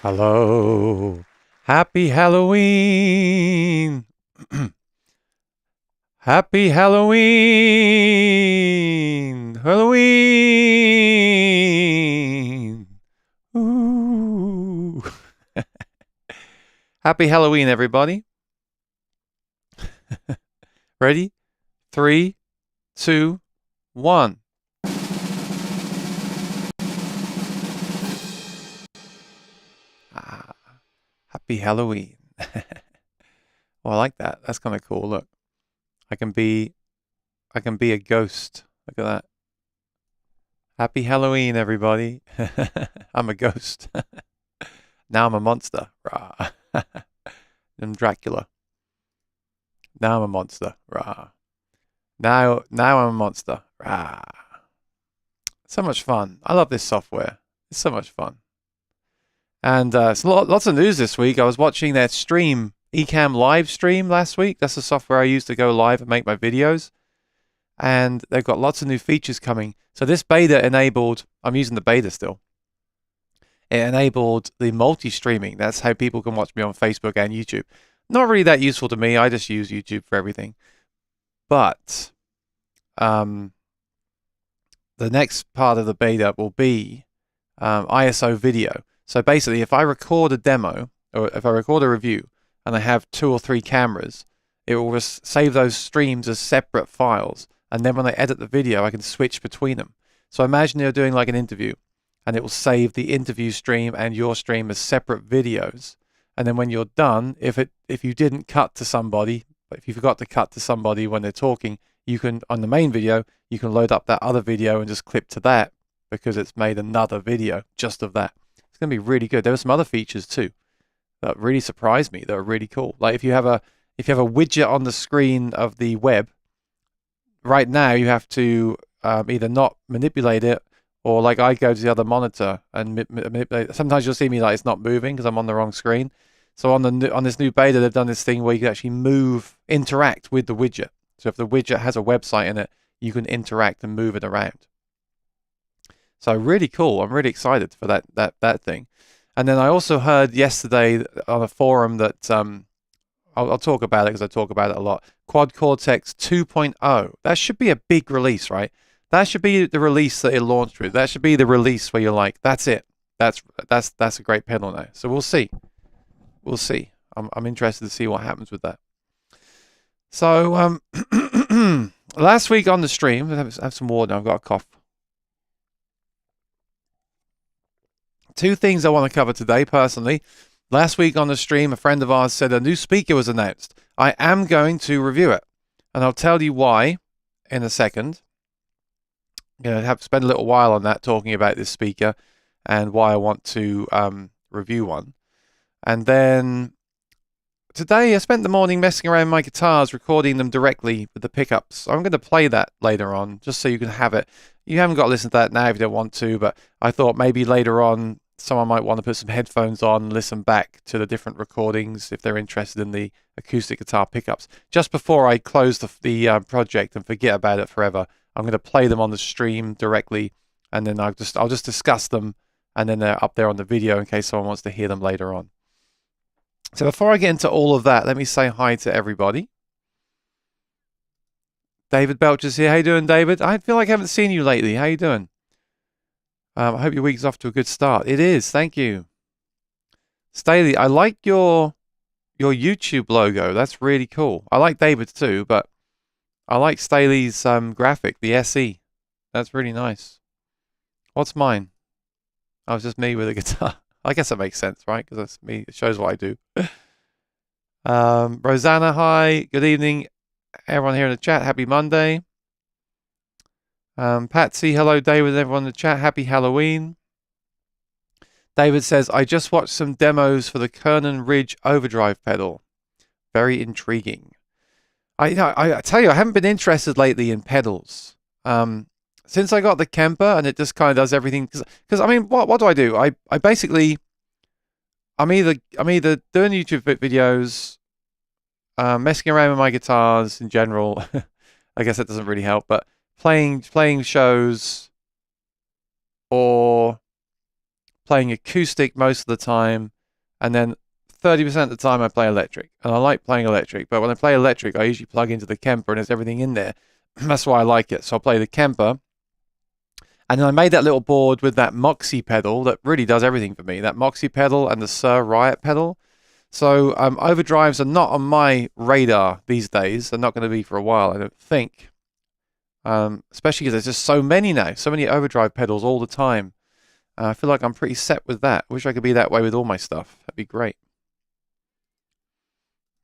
Hello. Happy Halloween. Happy Halloween. Halloween. Ooh. Happy Halloween, everybody. Ready? 3, 2, 1. Ah, happy Halloween. Well, I like that. That's kind of cool. Look, I can be a ghost. Look at that. Happy Halloween, everybody. I'm a ghost. Now I'm a monster. Rah. I'm Dracula. Now I'm a monster. Rah. Now I'm a monster. Rah. So much fun. I love this software. It's so much fun. And lots of news this week. I was watching their stream, Ecamm live stream last week. That's the software I use to go live and make my videos. And they've got lots of new features coming. So this beta enabled, I'm using the beta still. It enabled the multi-streaming. That's how people can watch me on Facebook and YouTube. Not really that useful to me. I just use YouTube for everything. But the next part of the beta will be ISO video. So basically, if I record a demo or if I record a review and I have 2 or 3 cameras, it will save those streams as separate files. And then when I edit the video, I can switch between them. So imagine you're doing like an interview and it will save the interview stream and your stream as separate videos. And then when you're done, if you didn't cut to somebody, if you forgot to cut to somebody when they're talking, you can, on the main video, you can load up that other video and just clip to that because it's made another video just of that. It's going to be really good. There were some other features too that really surprised me. That are really cool. Like if you have a widget on the screen of the web, right now you have to either not manipulate it or like I go to the other monitor and manipulate. Sometimes you'll see me like it's not moving because I'm on the wrong screen. So on this new beta, they've done this thing where you can actually interact with the widget. So if the widget has a website in it, you can interact and move it around. So really cool. I'm really excited for that thing. And then I also heard yesterday on a forum that I'll talk about it because I talk about it a lot. Quad Cortex 2.0. That should be a big release, right? That should be the release that it launched with. That should be the release where you're like, that's it. That's a great pedal now. So we'll see. We'll see. I'm interested to see what happens with that. So last week on the stream, have some water. I've got a cough. 2 things I want to cover today personally. Last week on the stream, a friend of ours said a new speaker was announced. I am going to review it, and I'll tell you why in a second. I'm going to have to spend a little while on that, talking about this speaker and why I want to review one. And then today I spent the morning messing around with my guitars, recording them directly with the pickups. I'm going to play that later on, just so you can have it. You haven't got to listen to that now if you don't want to, but I thought maybe later on someone might want to put some headphones on and listen back to the different recordings if they're interested in the acoustic guitar pickups. Just before I close the project and forget about it forever, I'm going to play them on the stream directly, and then I'll just discuss them, and then they're up there on the video in case someone wants to hear them later on. So before I get into all of that, let me say hi to everybody. David Belcher's here. How you doing, David? I feel like I haven't seen you lately. How you doing? I hope your week's off to a good start. It is. Thank you. Staley, I like your YouTube logo. That's really cool. I like David's too, but I like Staley's graphic, the SE. That's really nice. What's mine? Oh, it's just me with a guitar. I guess that makes sense, right? Because that's me. It shows what I do. Rosanna, hi. Good evening, everyone here in the chat. Happy Monday. Patsy, hello, David, everyone in the chat. Happy Halloween. David says, I just watched some demos for the Kernan Ridge overdrive pedal. Very intriguing. I tell you, I haven't been interested lately in pedals. Since I got the Kemper and it just kind of does everything. Because I mean, what do I do? I basically, I'm either doing YouTube videos, messing around with my guitars in general. I guess that doesn't really help, but playing shows, or playing acoustic most of the time, and then 30% of the time I play electric. And I like playing electric, but when I play electric, I usually plug into the Kemper and there's everything in there. That's why I like it. So I'll play the Kemper. And then I made that little board with that Moxie pedal that really does everything for me. That Moxie pedal and the Sir Riot pedal. So overdrives are not on my radar these days. They're not going to be for a while, I don't think. Especially because there's just so many now. So many overdrive pedals all the time. I feel like I'm pretty set with that. Wish I could be that way with all my stuff. That'd be great.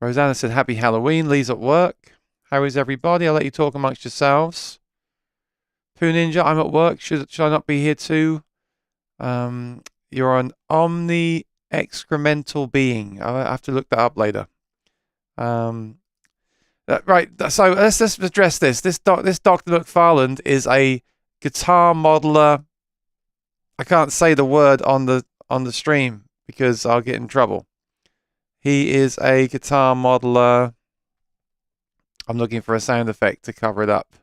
Rosanna said, Happy Halloween. Lee's at work. How is everybody? I'll let you talk amongst yourselves. Poo Ninja, I'm at work. Should I not be here too? You're an omni-excremental being. I have to look that up later. Right, so let's just address this. This Dr. McFarland is a guitar modeler. I can't say the word on the stream because I'll get in trouble. He is a guitar modeler. I'm looking for a sound effect to cover it up.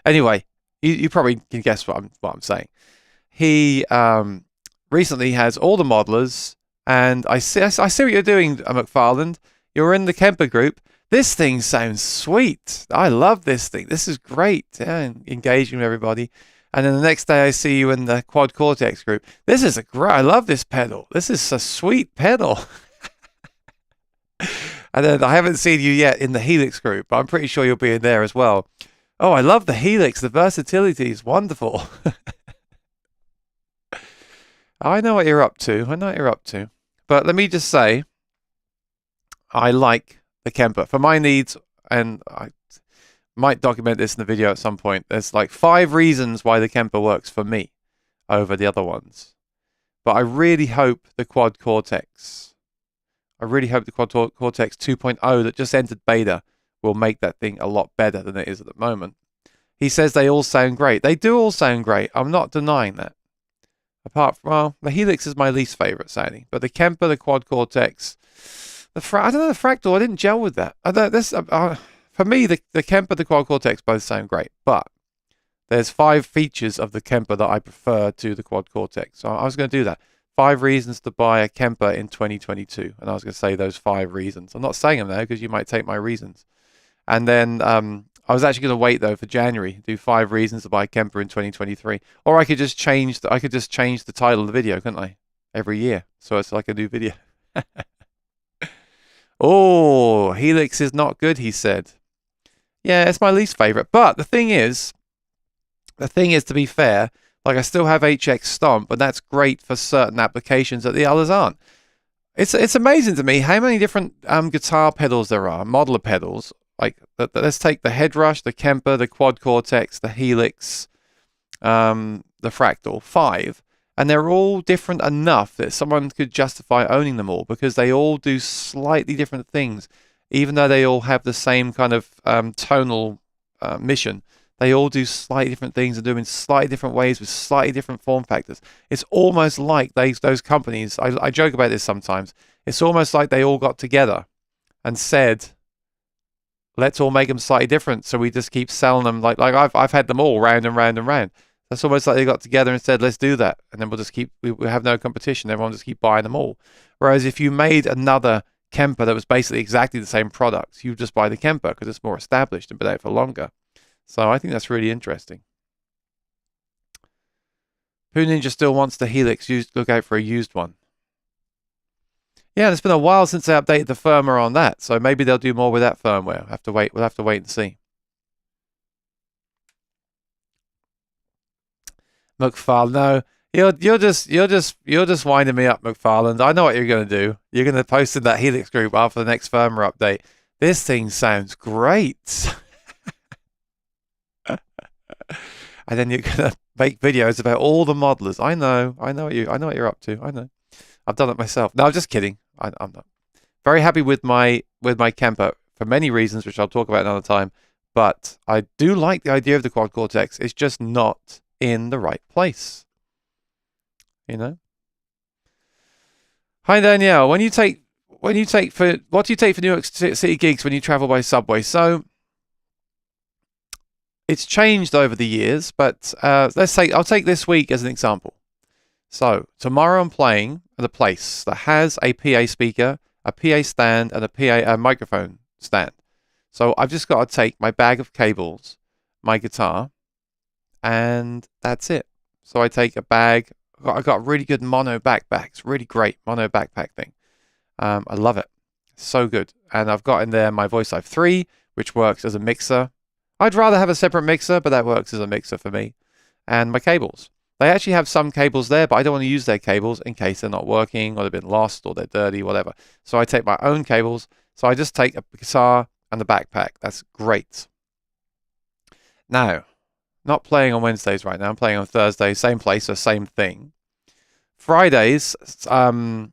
Anyway, you probably can guess what I'm saying. He recently has all the modelers, and I see what you're doing, McFarland. You're in the Kemper group. This thing sounds sweet. I love this thing. This is great. Yeah, engaging with everybody. And then the next day I see you in the Quad Cortex group. This is I love this pedal. This is a sweet pedal. And then I haven't seen you yet in the Helix group, but I'm pretty sure you'll be in there as well. Oh, I love the Helix. The versatility is wonderful. I know what you're up to. I know what you're up to. But let me just say, I like the Kemper for my needs, and I might document this in the video at some point. There's like 5 reasons why the Kemper works for me over the other ones. But I really hope the Quad Cortex, Cortex 2.0 that just entered beta will make that thing a lot better than it is at the moment. He says they all sound great. They do all sound great. I'm not denying that. Apart from, well, the Helix is my least favorite sounding, but the Kemper, the Quad Cortex, I don't know, the Fractal, I didn't gel with that. For me, the Kemper, the Quad Cortex both sound great, but there's 5 features of the Kemper that I prefer to the Quad Cortex. So I was going to do that. 5 reasons to buy a Kemper in 2022. And I was going to say those 5 reasons. I'm not saying them now because you might take my reasons. And then I was actually going to wait though for January, do 5 reasons to buy a Kemper in 2023. Or I could just change the title of the video, couldn't I? Every year. So it's like a new video. Oh, Helix is not good, he said. Yeah, it's my least favorite. But the thing is, to be fair, like I still have HX Stomp, and that's great for certain applications that the others aren't. It's amazing to me how many different guitar pedals there are, modeler pedals. Like let's take the Headrush, the Kemper, the Quad Cortex, the Helix, the Fractal, 5. And they're all different enough that someone could justify owning them all because they all do slightly different things, even though they all have the same kind of tonal mission. They all do slightly different things and do them in slightly different ways with slightly different form factors. It's almost like those companies, I joke about this sometimes, it's almost like they all got together and said, let's all make them slightly different. So we just keep selling them like I've had them all round and round and round. That's almost like they got together and said, let's do that. And then we'll just we have no competition. Everyone just keep buying them all. Whereas if you made another Kemper that was basically exactly the same products, you just buy the Kemper because it's more established and been out for longer. So I think that's really interesting. Poo Ninja still wants the Helix. Look out for a used one. Yeah, it's been a while since they updated the firmware on that. So maybe they'll do more with that firmware. We'll have to wait and see. McFarland, no, you're just winding me up, McFarland. I know what you're going to do. You're going to post in that Helix group after the next firmware update. This thing sounds great. And then you're going to make videos about all the modelers. I know what you're up to. I know. I've done it myself. No, I'm just kidding. I'm not. Very happy with my Kemper for many reasons, which I'll talk about another time. But I do like the idea of the Quad Cortex. It's just not in the right place. You know? Hi Danielle. What do you take for New York City gigs when you travel by subway? So it's changed over the years, but I'll take this week as an example. So tomorrow I'm playing at a place that has a PA speaker, a PA stand, and a microphone stand. So I've just got to take my bag of cables, my guitar, and that's it. So I take a bag. I got a really good mono backpack. It's really great mono backpack thing. I love it. So good. And I've got in there my Voice Live 3, which works as a mixer. I'd rather have a separate mixer, but that works as a mixer for me. And my cables. They actually have some cables there, but I don't want to use their cables in case they're not working or they've been lost or they're dirty, whatever. So I take my own cables. So I just take a guitar and the backpack. That's great. Now, not playing on Wednesdays right now. I'm playing on Thursdays, same place, so same thing. Fridays, same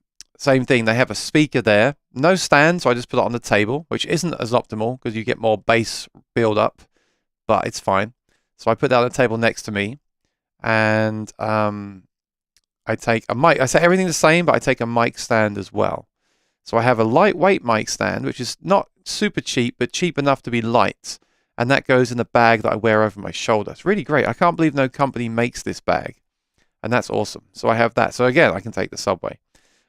thing. They have a speaker there. No stand, so I just put it on the table, which isn't as optimal because you get more bass build up, but it's fine. So I put that on the table next to me, and I take a mic. I say everything the same, but I take a mic stand as well. So I have a lightweight mic stand, which is not super cheap, but cheap enough to be light. And that goes in the bag that I wear over my shoulder. It's really great. I can't believe no company makes this bag. And that's awesome. So I have that. So again, I can take the subway.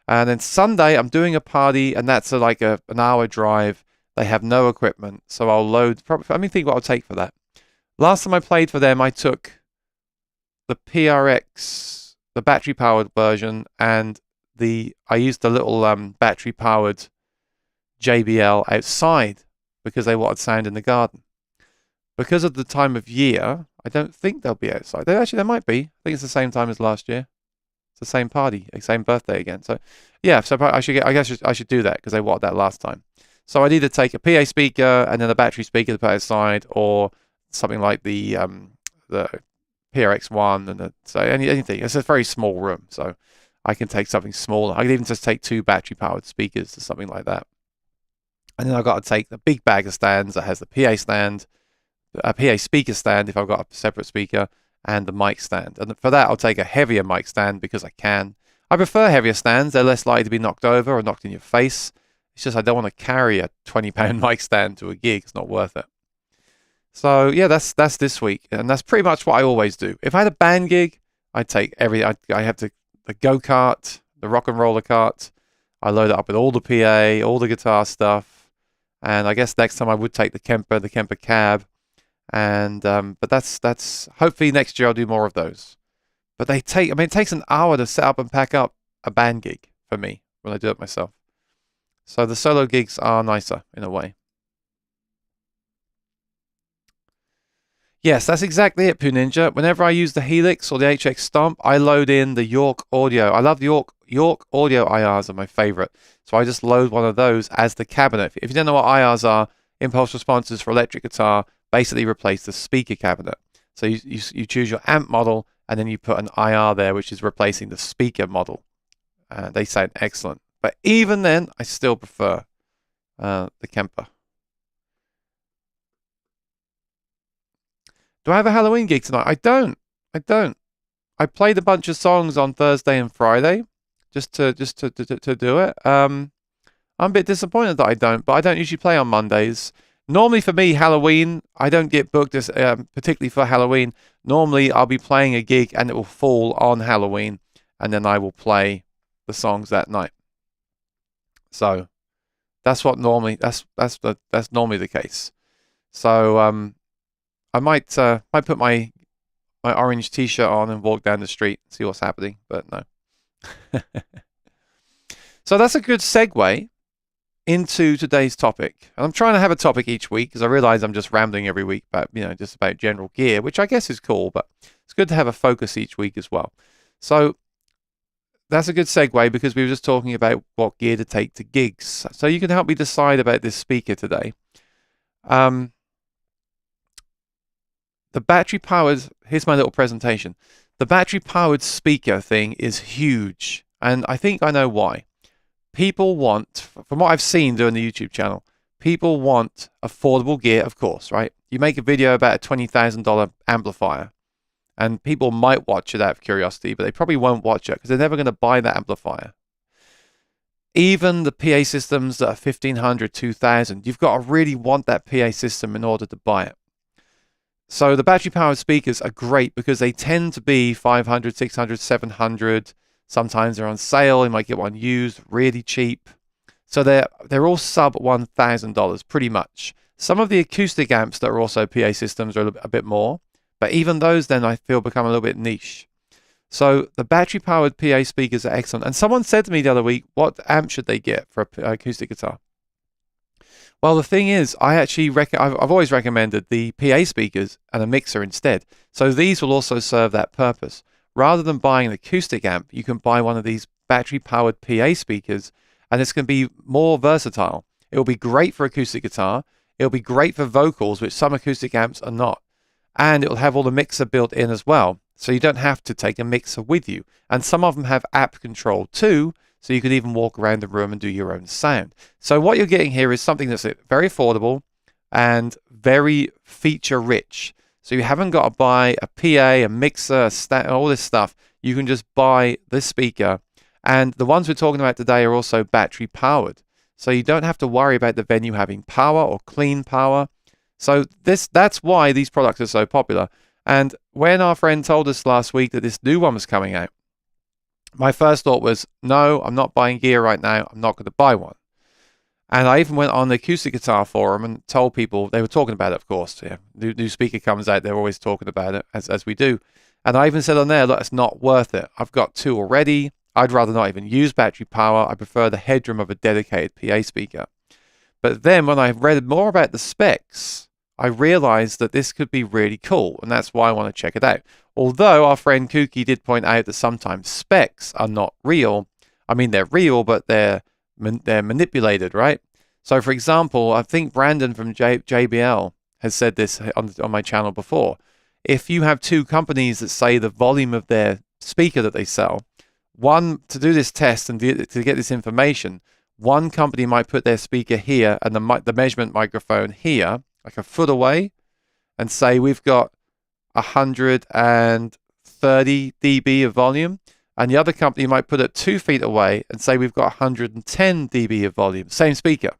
And then Sunday, I'm doing a party, and that's like an hour drive. They have no equipment. So I'll load, probably, let me think what I'll take for that. Last time I played for them, I took the PRX, the battery-powered version, and I used the little battery-powered JBL outside because they wanted sound in the garden. Because of the time of year, I don't think they'll be outside. They might be. I think it's the same time as last year. It's the same party, same birthday again. So, yeah. So I guess I should do that because they wanted that last time. So I'd either take a PA speaker and then a battery speaker to put outside, or something like the PRX1 and so anything. It's a very small room, so I can take something smaller. I could even just take 2 battery-powered speakers or something like that. And then I've got to take the big bag of stands that has the PA stand, a PA speaker stand if I've got a separate speaker, and the mic stand. And for that, I'll take a heavier mic stand because I can. I prefer heavier stands. They're less likely to be knocked over or knocked in your face. It's just I don't want to carry a 20-pound mic stand to a gig. It's not worth it. So yeah, that's this week, and that's pretty much what I always do. If I had a band gig, I'd take I have the go-kart, the rock and roller cart. I load it up with all the PA, all the guitar stuff, and I guess next time I would take the Kemper cab. And but that's hopefully next year I'll do more of those. But it takes an hour to set up and pack up a band gig for me when I do it myself. So the solo gigs are nicer in a way. Yes, that's exactly it, Poo Ninja. Whenever I use the Helix or the HX Stomp, I load in the York Audio. I love the York Audio IRs are my favorite. So I just load one of those as the cabinet. If you don't know what IRs are, impulse responses for electric guitar, basically replace the speaker cabinet. So you choose your amp model, and then you put an IR there, which is replacing the speaker model. They sound excellent. But even then, I still prefer the Kemper. Do I have a Halloween gig tonight? I don't. I played a bunch of songs on Thursday and Friday just to do it. I'm a bit disappointed that I don't, but I don't usually play on Mondays. Normally for me, Halloween, I don't get booked as, particularly for Halloween. Normally I'll be playing a gig and it will fall on Halloween, and then I will play the songs that night. So that's what normally that's normally the case. So I might put my orange t-shirt on and walk down the street and see what's happening, but no. So that's a good segue into today's topic. And I'm trying to have a topic each week because I realize I'm just rambling every week about, just about general gear, which I guess is cool, but it's good to have a focus each week as well. So that's a good segue because we were just talking about what gear to take to gigs. So you can help me decide about this speaker today. The battery-powered, here's my little presentation. The battery-powered speaker thing is huge, and I think I know why. People want, from what I've seen doing the YouTube channel, people want affordable gear, of course, right? You make a video about a $20,000 amplifier, and people might watch it out of curiosity, but they probably won't watch it because they're never going to buy that amplifier. Even the PA systems that are $1,500, $2,000, you've got to really want that PA system in order to buy it. So the battery-powered speakers are great because they tend to be $500, $600, $700. Sometimes they're on sale. You might get one used, really cheap. So they're all sub $1,000 pretty much. Some of the acoustic amps that are also PA systems are a bit more, but even those then I feel become a little bit niche. So the battery powered PA speakers are excellent. And someone said to me the other week, what amp should they get for an acoustic guitar? Well, the thing is, I've always recommended the PA speakers and a mixer instead. So these will also serve that purpose. Rather than buying an acoustic amp, you can buy one of these battery-powered PA speakers, and it's going to be more versatile. It will be great for acoustic guitar. It will be great for vocals, which some acoustic amps are not. And it will have all the mixer built in as well. So you don't have to take a mixer with you. And some of them have app control too, so you could even walk around the room and do your own sound. So what you're getting here is something that's very affordable and very feature rich. So you haven't got to buy a PA, a mixer, all this stuff. You can just buy this speaker. And the ones we're talking about today are also battery powered. So you don't have to worry about the venue having power or clean power. So that's why these products are so popular. And when our friend told us last week that this new one was coming out, my first thought was, no, I'm not buying gear right now. I'm not going to buy one. And I even went on the acoustic guitar forum and told people, they were talking about it, of course. Yeah, new speaker comes out, they're always talking about it, as we do. And I even said on there, look, it's not worth it. I've got two already. I'd rather not even use battery power. I prefer the headroom of a dedicated PA speaker. But then when I read more about the specs, I realized that this could be really cool, and that's why I want to check it out. Although our friend Kooky did point out that sometimes specs are not real. I mean, they're real, but they're manipulated, right? So, for example, I think Brandon from JBL has said this on my channel before. If you have two companies that say the volume of their speaker that they sell, one, to do this test and to get this information, one company might put their speaker here and the measurement microphone here, like a foot away, and say we've got 130 dB of volume, and the other company might put it 2 feet away and say we've got 110 dB of volume, same speaker.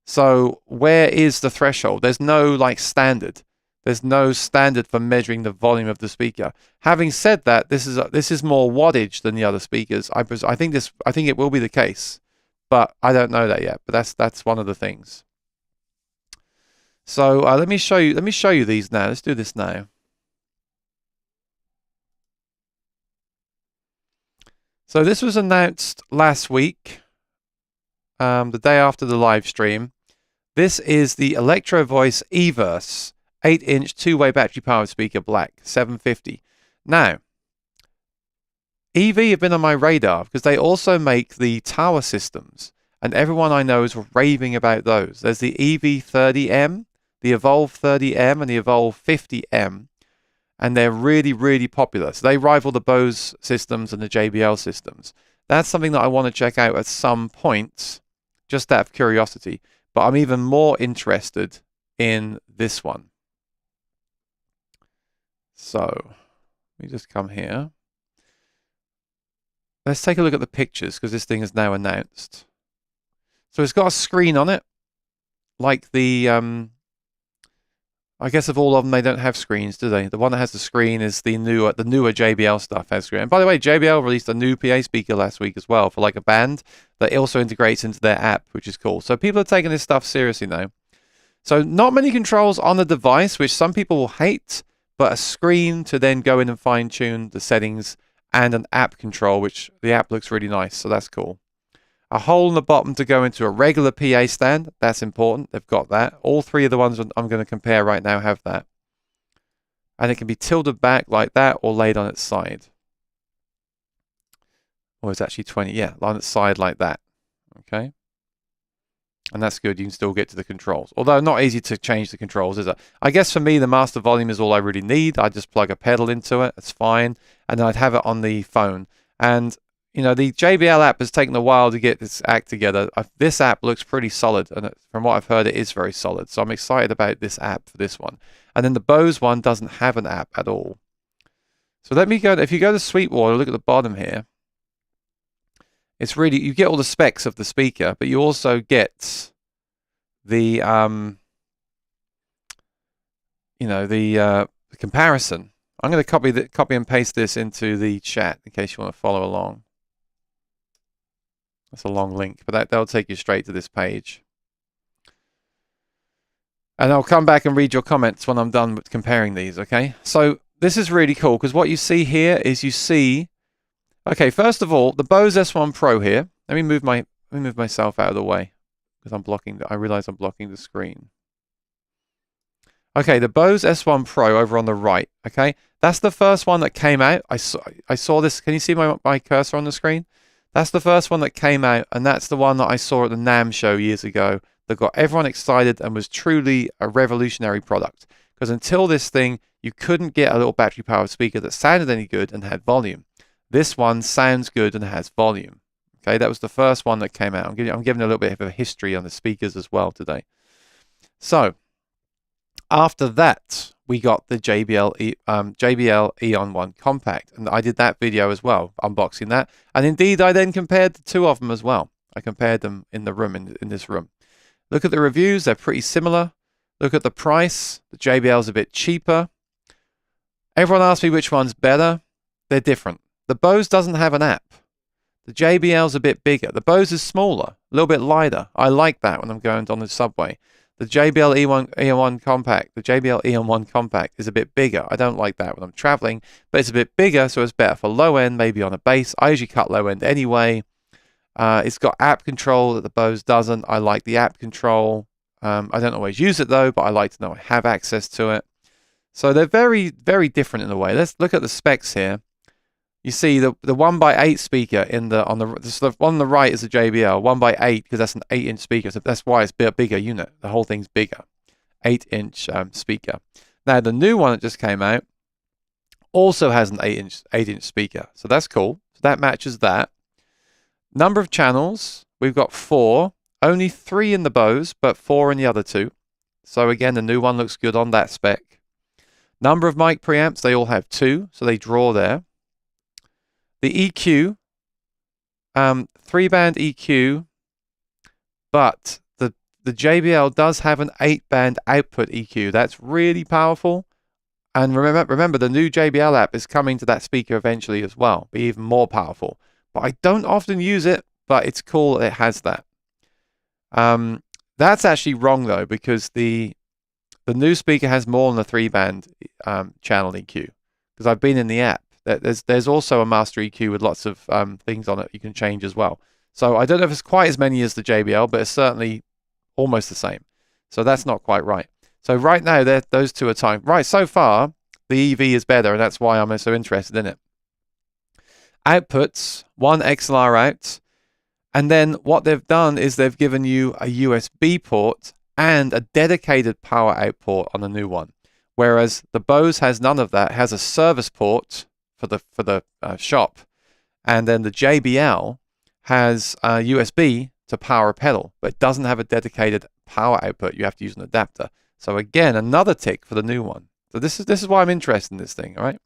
So where is the threshold? There's no standard. There's no standard for measuring the volume of the speaker. Having said that, this is more wattage than the other speakers. I think it will be the case, but I don't know that yet. But that's one of the things. So let me show you these now. Let's do this now. So this was announced last week, the day after the live stream. This is the Electro Voice Everse 8-inch two-way battery-powered speaker, black, 750. Now, EV have been on my radar because they also make the tower systems, and everyone I know is raving about those. There's the EV30M, the Evolve 30M, and the Evolve 50M, and they're really, really popular. So they rival the Bose systems and the JBL systems. That's something that I want to check out at some point, just out of curiosity. But I'm even more interested in this one. So let me just come here. Let's take a look at the pictures because this thing is now announced. So it's got a screen on it, like the I guess of all of them, they don't have screens, do they? The one that has the screen is the newer JBL stuff has screen. And by the way, JBL released a new PA speaker last week as well for like a band that also integrates into their app, which is cool. So people are taking this stuff seriously now. So not many controls on the device, which some people will hate, but a screen to then go in and fine-tune the settings, and an app control, which the app looks really nice, so that's cool. A hole in the bottom to go into a regular PA stand. That's important. They've got that. All three of the ones I'm going to compare right now have that. And it can be tilted back like that or laid on its side. Or it's actually 20. Yeah, on its side like that. Okay. And that's good. You can still get to the controls. Although not easy to change the controls, is it? I guess for me, the master volume is all I really need. I just plug a pedal into it. It's fine. And then I'd have it on the phone. And you know, the JBL app has taken a while to get this act together. This app looks pretty solid, and from what I've heard, it is very solid. So I'm excited about this app for this one. And then the Bose one doesn't have an app at all. So let me go. If you go to Sweetwater, look at the bottom here. It's really, you get all the specs of the speaker, but you also get the the comparison I'm going to copy and paste this into the chat in case you want to follow along. That's a long link, but that'll take you straight to this page. And I'll come back and read your comments when I'm done with comparing these, okay? So this is really cool because what you see here is you see, okay, first of all, the Bose S1 Pro here. Let me move myself out of the way because I realize I'm blocking the screen. Okay, the Bose S1 Pro over on the right, okay? That's the first one that came out. I saw this. Can you see my cursor on the screen? That's the first one that came out, and that's the one that I saw at the NAMM show years ago that got everyone excited and was truly a revolutionary product. Because until this thing, you couldn't get a little battery-powered speaker that sounded any good and had volume. This one sounds good and has volume. Okay, that was the first one that came out. I'm giving a little bit of a history on the speakers as well today. So, after that, we got the JBL Eon 1 Compact, and I did that video as well, unboxing that. And indeed, I then compared the two of them as well. I compared them in the room, in this room. Look at the reviews, they're pretty similar. Look at the price, the JBL's a bit cheaper. Everyone asks me which one's better. They're different. The Bose doesn't have an app. The JBL's a bit bigger. The Bose is smaller, a little bit lighter. I like that when I'm going on the subway. The JBL Eon 1 Compact, the JBL Eon 1 Compact is a bit bigger. I don't like that when I'm traveling, but it's a bit bigger, so it's better for low end, maybe on a bass. I usually cut low end anyway. It's got app control that the Bose doesn't. I like the app control. I don't always use it though, but I like to know I have access to it. So they're very, very different in a way. Let's look at the specs here. You see the 1x8 speaker on the one on the right is a JBL 1x8 because that's an 8-inch speaker. So that's why it's a bigger unit. The whole thing's bigger, 8-inch speaker. Now the new one that just came out also has an 8-inch speaker. So that's cool. So that matches that. Number of channels, we've got 4. Only 3 in the Bose, but 4 in the other 2. So again, the new one looks good on that spec. Number of mic preamps, they all have 2, so they draw there. The EQ, 3-band EQ, but the JBL does have an 8-band output EQ. That's really powerful. And remember, the new JBL app is coming to that speaker eventually as well, be even more powerful. But I don't often use it, but it's cool it has that. That's actually wrong though, because the new speaker has more than a 3-band channel EQ. Because I've been in the app. There's also a master EQ with lots of things on it you can change as well. So I don't know if it's quite as many as the JBL, but it's certainly almost the same. So that's not quite right. So right now, those two are timed. Right, so far, the EV is better, and that's why I'm so interested in it. Outputs, 1 XLR out, and then what they've done is they've given you a USB port and a dedicated power out port on the new one. Whereas the Bose has none of that. It has a service port for the shop, and then the JBL has USB to power a pedal, but it doesn't have a dedicated power output. You have to use an adapter. So again, another tick for the new one. So this is why I'm interested in this thing, all right?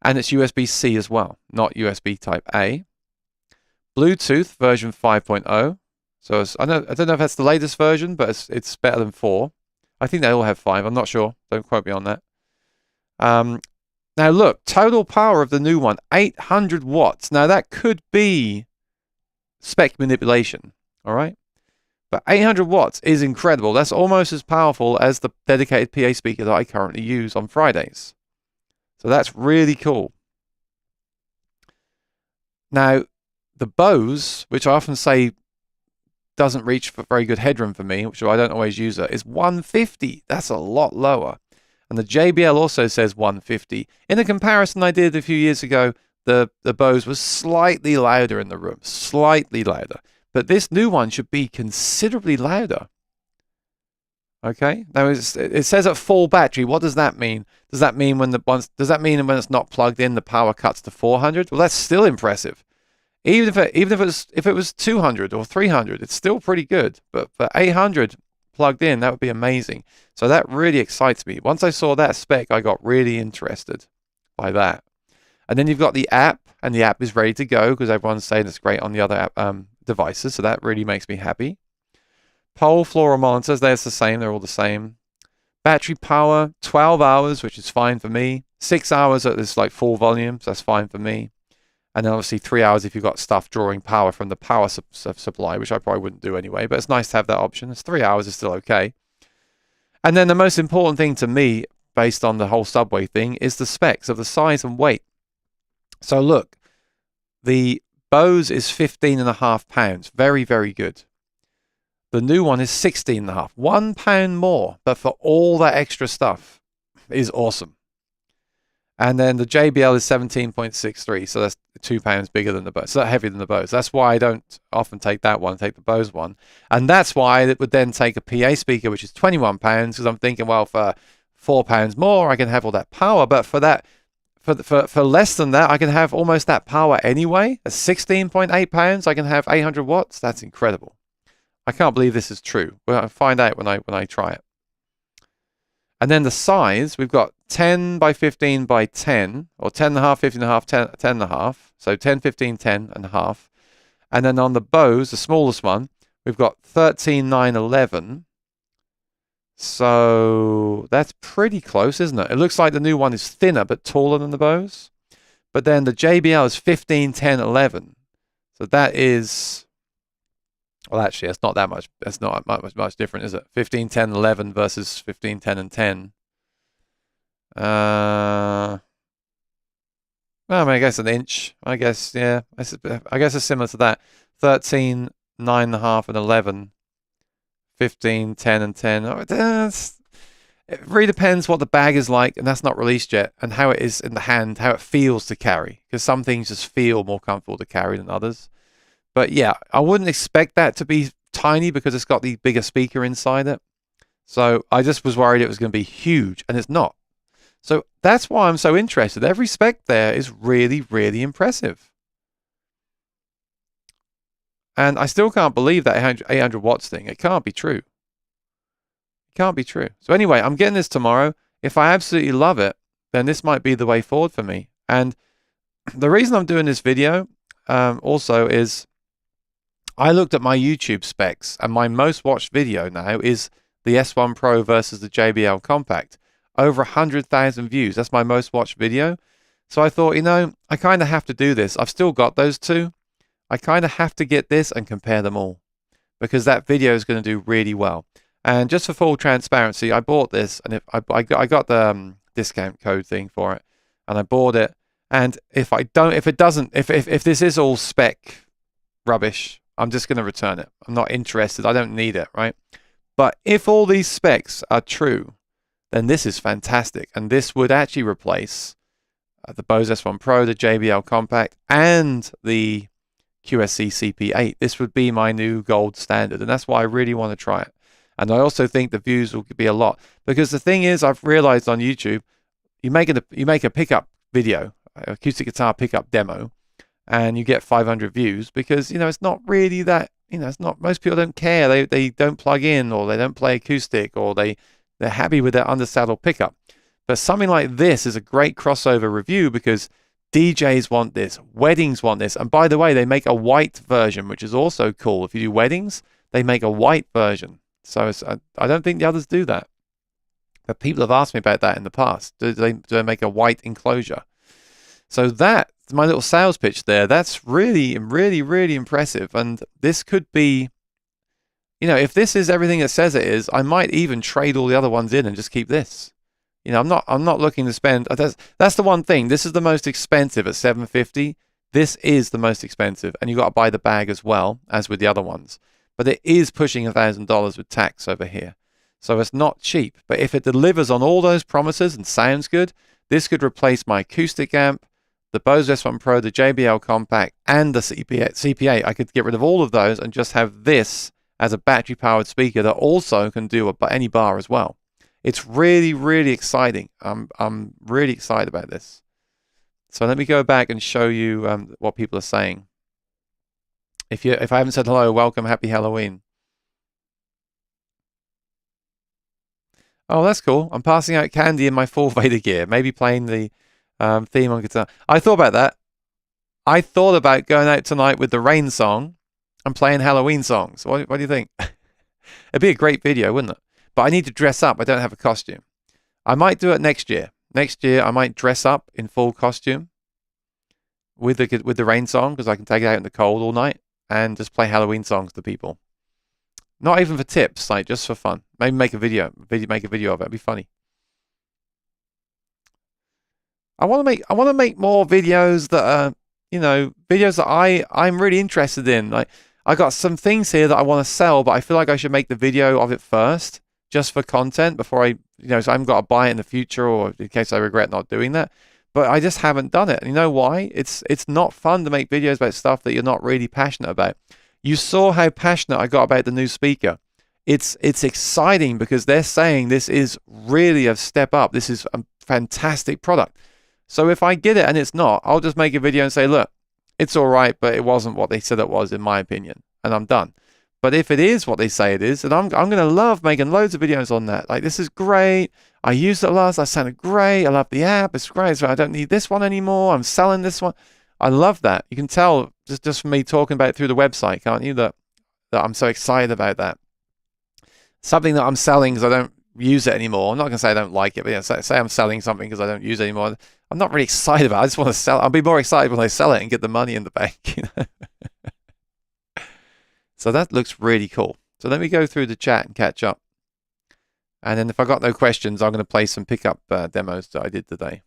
And it's USB-C as well, not USB Type A. Bluetooth version 5.0. So I don't know if that's the latest version, but it's better than 4. I think they all have 5. I'm not sure. Don't quote me on that. Now look, total power of the new one, 800 watts. Now that could be spec manipulation, all right? But 800 watts is incredible. That's almost as powerful as the dedicated PA speaker that I currently use on Fridays. So that's really cool. Now, the Bose, which I often say doesn't reach for very good headroom for me, which I don't always use it, is 150. That's a lot lower. And the JBL also says 150. In a comparison I did a few years ago, the Bose was slightly louder in the room, slightly louder. But this new one should be considerably louder. Okay. Now it says at full battery. What does that mean? Does that mean when when it's not plugged in, the power cuts to 400? Well, that's still impressive. Even if it was 200 or 300, it's still pretty good. But for 800 plugged in, that would be amazing. So that really excites me. Once I saw that spec, I got really interested by that. And then you've got the app, and the app is ready to go because everyone's saying it's great on the other app, devices. So that really makes me happy. Pole floor monitors, that's the same. They're all the same. Battery power, 12 hours, which is fine for me. 6 hours at this like full volume, so that's fine for me. And then obviously 3 hours if you've got stuff drawing power from the power supply, which I probably wouldn't do anyway, but it's nice to have that option. It's 3 hours is still okay. And then the most important thing to me, based on the whole Subway thing, is the specs of the size and weight. So look, the Bose is 15.5 pounds. Very, very good. The new one is 16.5. 1 pound more, but for all that extra stuff is awesome. And then the JBL is 17.63, so that's 2 pounds bigger than the Bose. So that's heavier than the Bose. That's why I don't often take that one, take the Bose one. And that's why it would then take a PA speaker, which is 21 pounds, because I'm thinking, well, for 4 pounds more, I can have all that power. But for that, for less than that, I can have almost that power anyway. At 16.8 pounds, I can have 800 watts. That's incredible. I can't believe this is true. Well, I'll find out when I try it. And then the size, we've got 10 by 15 by 10, or 10.5, 15.5, 10.5. So 10, 15, 10.5. And then on the Bose, the smallest one, we've got 13, 9, 11. So that's pretty close, isn't it? It looks like the new one is thinner but taller than the Bose. But then the JBL is 15, 10, 11. So that is... Well, actually, it's not that much. It's not much different, is it? 15, 10, 11 versus 15, 10, and 10. Well, I mean, I guess an inch. I guess, yeah. I guess it's similar to that. 13, 9.5, and 11. 15, 10, and 10. It really depends what the bag is like, and that's not released yet, and how it is in the hand, how it feels to carry. Because some things just feel more comfortable to carry than others. But yeah, I wouldn't expect that to be tiny because it's got the bigger speaker inside it. So I just was worried it was going to be huge, and it's not. So that's why I'm so interested. Every spec there is really, really impressive. And I still can't believe that 800 watts thing. It can't be true. It can't be true. So anyway, I'm getting this tomorrow. If I absolutely love it, then this might be the way forward for me. And the reason I'm doing this video also is... I looked at my YouTube specs, and my most watched video now is the S1 Pro versus the JBL Compact. Over 100,000 views. That's my most watched video. So I thought, you know, I kind of have to do this. I've still got those two. I kind of have to get this and compare them all, because that video is going to do really well. And just for full transparency, I bought this, and I got the discount code thing for it, and I bought it. And if this is all spec rubbish, I'm just going to return it. I'm not interested. I don't need it, right? But if all these specs are true, then this is fantastic. And this would actually replace the Bose S1 Pro, the JBL Compact, and the QSC CP8. This would be my new gold standard. And that's why I really want to try it. And I also think the views will be a lot. Because the thing is, I've realized on YouTube, you make a pickup video, acoustic guitar pickup demo, and you get 500 views because, you know, it's not really that, you know, it's not, most people don't care. They don't plug in, or they don't play acoustic, or they're happy with their undersaddle pickup. But something like this is a great crossover review because DJs want this, weddings want this. And by the way, they make a white version, which is also cool. If you do weddings, they make a white version. So I don't think the others do that. But people have asked me about that in the past. Do they make a white enclosure? So that's my little sales pitch there. That's really, really, really impressive. And this could be, you know, if this is everything it says it is, I might even trade all the other ones in and just keep this. You know, I'm not looking to spend. That's the one thing. This is the most expensive at $750. This is the most expensive, and you got to buy the bag as well as with the other ones. But it is pushing $1,000 with tax over here, so it's not cheap. But if it delivers on all those promises and sounds good, this could replace my acoustic amp, the Bose S1 Pro, the JBL Compact, and the CP8. I could get rid of all of those and just have this as a battery-powered speaker that also can do any bar as well. It's really, really exciting. I'm really excited about this. So let me go back and show you what people are saying. If I haven't said hello, welcome, happy Halloween. Oh, that's cool. I'm passing out candy in my full Vader gear. Maybe playing the theme on guitar. I thought about that. I thought about going out tonight with the Rain song and playing Halloween songs. What do you think? It'd be a great video, wouldn't it? But I need to dress up. I don't have a costume. I might do it next year. Next year, I might dress up in full costume with the rain song, because I can take it out in the cold all night and just play Halloween songs to people. Not even for tips, like just for fun. Maybe make a video make a video of it. It'd be funny. I want to make more videos that are, videos that I'm really interested in. Like, I got some things here that I want to sell, but I feel like I should make the video of it first, just for content, before I, so I haven't got to buy it in the future, or in case I regret not doing that. But I just haven't done it. And you know why? It's not fun to make videos about stuff that you're not really passionate about. You saw how passionate I got about the new speaker. It's exciting because they're saying this is really a step up. This is a fantastic product. So if I get it and it's not, I'll just make a video and say, look, it's all right, but it wasn't what they said it was, in my opinion, and I'm done. But if it is what they say it is, then I'm going to love making loads of videos on that. Like, this is great. I used it last. That sounded great. I love the app. It's great. So I don't need this one anymore. I'm selling this one. I love that. You can tell just from me talking about it through the website, can't you, that I'm so excited about that. Something that I'm selling because I don't use it anymore. I'm not going to say I don't like it, but say I'm selling something because I don't use it anymore. I'm not really excited about it. I just want to sell it. I'll be more excited when I sell it and get the money in the bank. So that looks really cool. So let me go through the chat and catch up. And then if I got no questions, I'm going to play some pickup demos that I did today.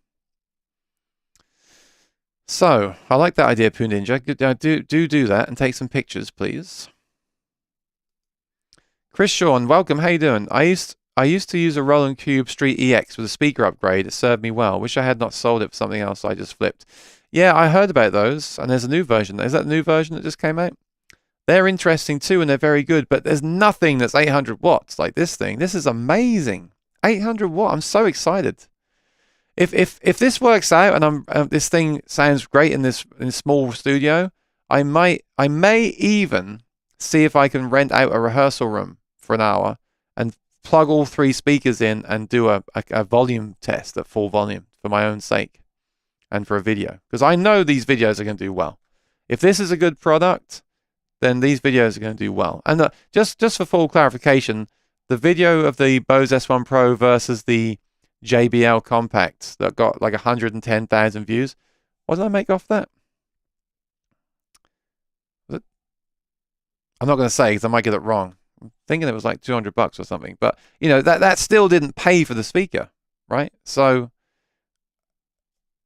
So I like that idea, Poo Ninja. Do that and take some pictures, please. Chris Sean, welcome. How you doing? I used to use a Roland Cube Street EX with a speaker upgrade. It served me well. Wish I had not sold it for something else. I just flipped. Yeah, I heard about those, and there's a new version. Is that the new version that just came out? They're interesting too, and they're very good, but there's nothing that's 800 watts like this thing. This is amazing. 800 watt. I'm so excited. If this works out and this thing sounds great in this small studio, I may even see if I can rent out a rehearsal room for an hour and plug all 3 speakers in and do a volume test at full volume for my own sake and for a video, because I know these videos are going to do well. If this is a good product, then these videos are going to do well. And just for full clarification, the video of the Bose S1 Pro versus the JBL Compact that got like 110,000 views, what did I make off that? I'm not going to say because I might get it wrong. I'm thinking it was like $200 or something, but that still didn't pay for the speaker, right? So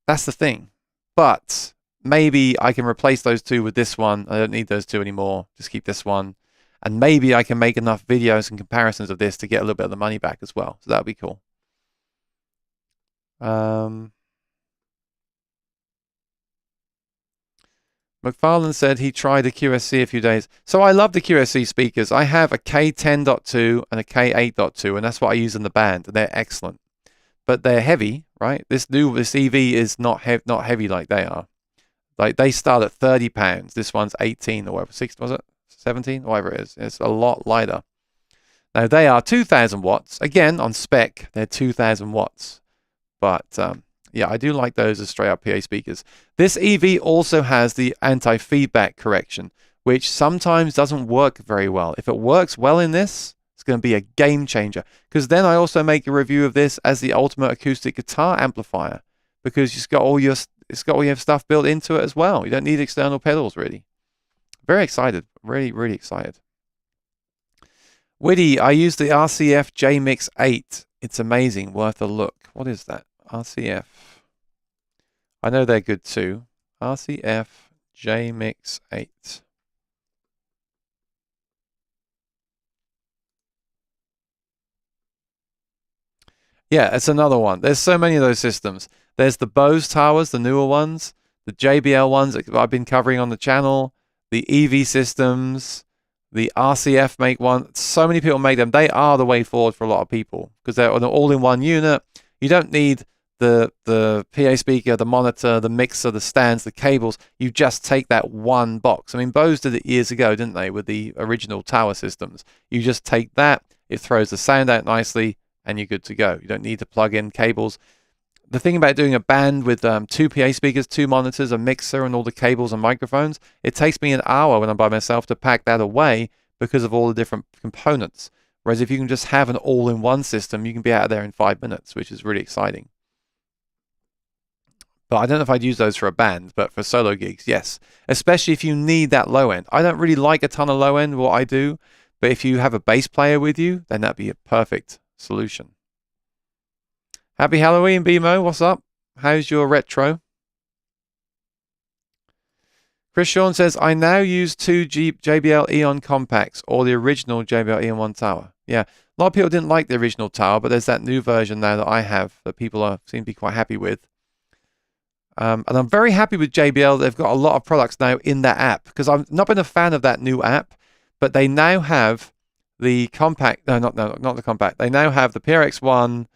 that's the thing. But maybe I can replace those 2 with this one. I don't need those 2 anymore. Just keep this one. And maybe I can make enough videos and comparisons of this to get a little bit of the money back as well. So that would be cool. McFarlane said he tried a QSC a few days. So I love the QSC speakers. I have a K10.2 and a K8.2, and that's what I use in the band. And they're excellent. But they're heavy, right? This EV is not heavy like they are. Like, they start at £30. This one's 18 or whatever. 6 was it? 17? Whatever it is. It's a lot lighter. Now, they are 2,000 watts. Again, on spec, they're 2,000 watts. But, yeah, I do like those as straight-up PA speakers. This EV also has the anti-feedback correction, which sometimes doesn't work very well. If it works well in this, it's going to be a game changer. Because then I also make a review of this as the ultimate acoustic guitar amplifier, because it's got all your stuff built into it as well. You don't need external pedals, really. Very excited. Really, really excited. Witty, I use the RCF JMix 8. It's amazing. Worth a look. What is that? RCF. I know they're good too. RCF JMix 8. Yeah, it's another one. There's so many of those systems. There's the Bose towers, the newer ones, the JBL ones that I've been covering on the channel, the EV systems, the RCF make one. So many people make them. They are the way forward for a lot of people because they're all in one unit. You don't need the PA speaker, the monitor, the mixer, the stands, the cables. You just take that one box. I mean, Bose did it years ago, didn't they, with the original tower systems? You just take that, it throws the sound out nicely, and you're good to go. You don't need to plug in cables. The thing about doing a band with 2 PA speakers, 2 monitors, a mixer, and all the cables and microphones, it takes me an hour when I'm by myself to pack that away because of all the different components. Whereas if you can just have an all-in-one system, you can be out of there in 5 minutes, which is really exciting. But I don't know if I'd use those for a band, but for solo gigs, yes. Especially if you need that low end. I don't really like a ton of low end, what I do, but if you have a bass player with you, then that'd be a perfect solution. Happy Halloween, BMO. What's up? How's your retro? Chris Sean says, I now use two JBL Eon compacts or the original JBL Eon 1 tower. Yeah, a lot of people didn't like the original tower, but there's that new version now that I have that people seem to be quite happy with. And I'm very happy with JBL. They've got a lot of products now in that app because I've not been a fan of that new app, but they now have the compact. No, not the compact. They now have the PRX1,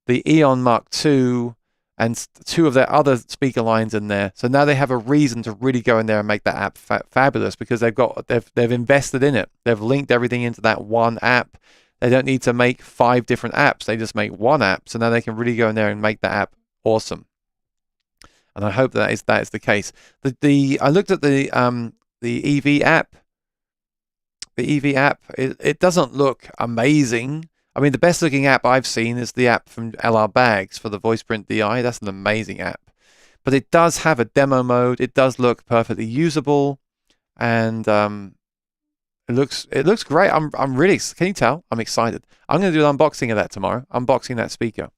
the Eon Mark II, and two of their other speaker lines in there. So now they have a reason to really go in there and make that app fabulous because they've invested in it. They've linked everything into that one app. They don't need to make 5 different apps. They just make one app. So now they can really go in there and make that app awesome. And I hope that is the case. I looked at the EV app. The EV app, it doesn't look amazing. I mean, the best looking app I've seen is the app from LR Bags for the VoicePrint DI. That's an amazing app. But it does have a demo mode. It does look perfectly usable, and it looks great. I'm really, can you tell? I'm excited. I'm going to do an unboxing of that tomorrow. Unboxing that speaker,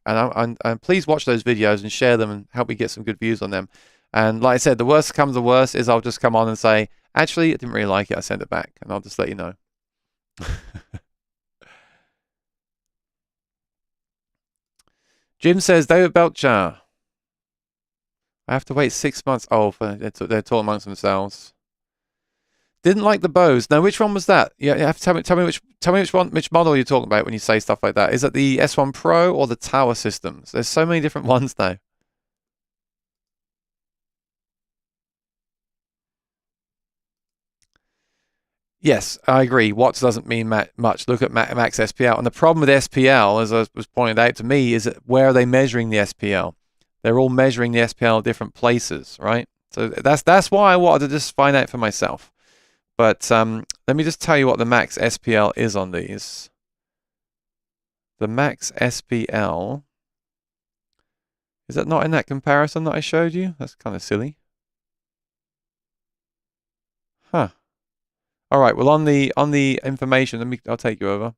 and please watch those videos and share them and help me get some good views on them. And like I said, the worst comes to worst is I'll just come on and say, actually, I didn't really like it. I sent it back, and I'll just let you know. Jim says, David Belcher. I have to wait 6 months. Oh, they're talking amongst themselves. Didn't like the Bose. Now, which one was that? Yeah, you have to tell me which model you're talking about when you say stuff like that. Is it the S1 Pro or the Tower systems? There's so many different ones now. Yes, I agree. Watts doesn't mean much. Look at Max SPL. And the problem with SPL, as was pointed out to me, is that where are they measuring the SPL? They're all measuring the SPL at different places, right? So that's why I wanted to just find out for myself. But let me just tell you what the Max SPL is on these. The Max SPL, is that not in that comparison that I showed you? That's kind of silly. Huh. All right, well, on the information, I'll take you over.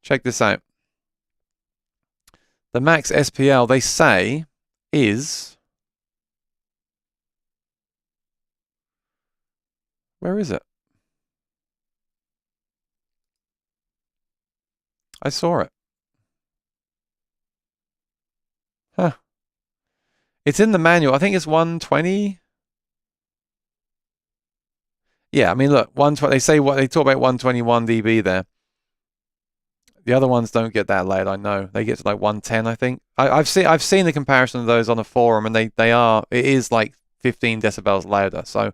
Check this out. The Max SPL, they say, is... Where is it? I saw it. Huh. It's in the manual. I think it's 120. Yeah, I mean, look, 120. They say what they talk about 121 dB there. The other ones don't get that loud. I know they get to like 110. I think I've seen the comparison of those on a forum, and it is like 15 decibels louder. So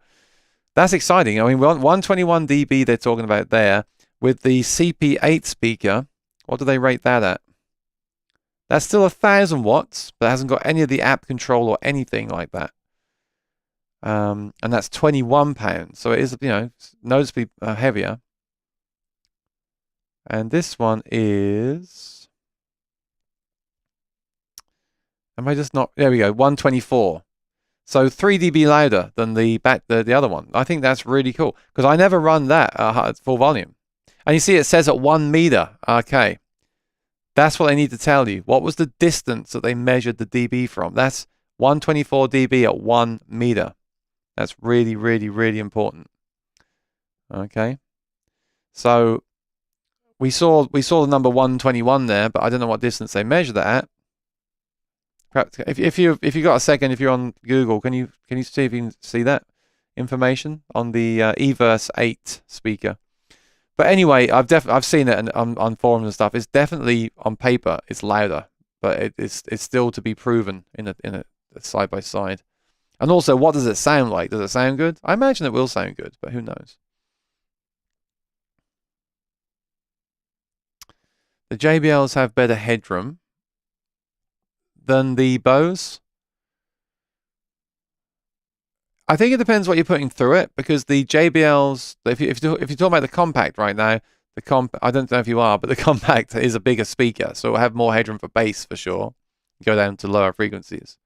that's exciting. I mean, 121 dB they're talking about there with the CP8 speaker. What do they rate that at? That's still 1,000 watts, but it hasn't got any of the app control or anything like that. And that's £21. So it is, noticeably heavier. And this one is... Am I just not... There we go, 124. So 3 dB louder than the other one. I think that's really cool because I never run that at full volume. And you see it says at 1 meter. Okay. That's what I need to tell you. What was the distance that they measured the dB from? That's 124 dB at 1 meter. That's really, really, really important. Okay. So we saw the number 121 there, but I don't know what distance they measured that at. Perhaps if you got a second, if you're on Google, can you see if you can see that information on the Everse 8 speaker? But anyway, I've seen it on forums and stuff. It's definitely on paper it's louder, but it's still to be proven in a side by side. And also, what does it sound like? Does it sound good? I imagine it will sound good, but who knows? The JBLs have better headroom than the Bose. I think it depends what you're putting through it, because the JBLs, if you're talking about the compact right now, I don't know if you are, but the compact is a bigger speaker, so it'll have more headroom for bass for sure. Go down to lower frequencies.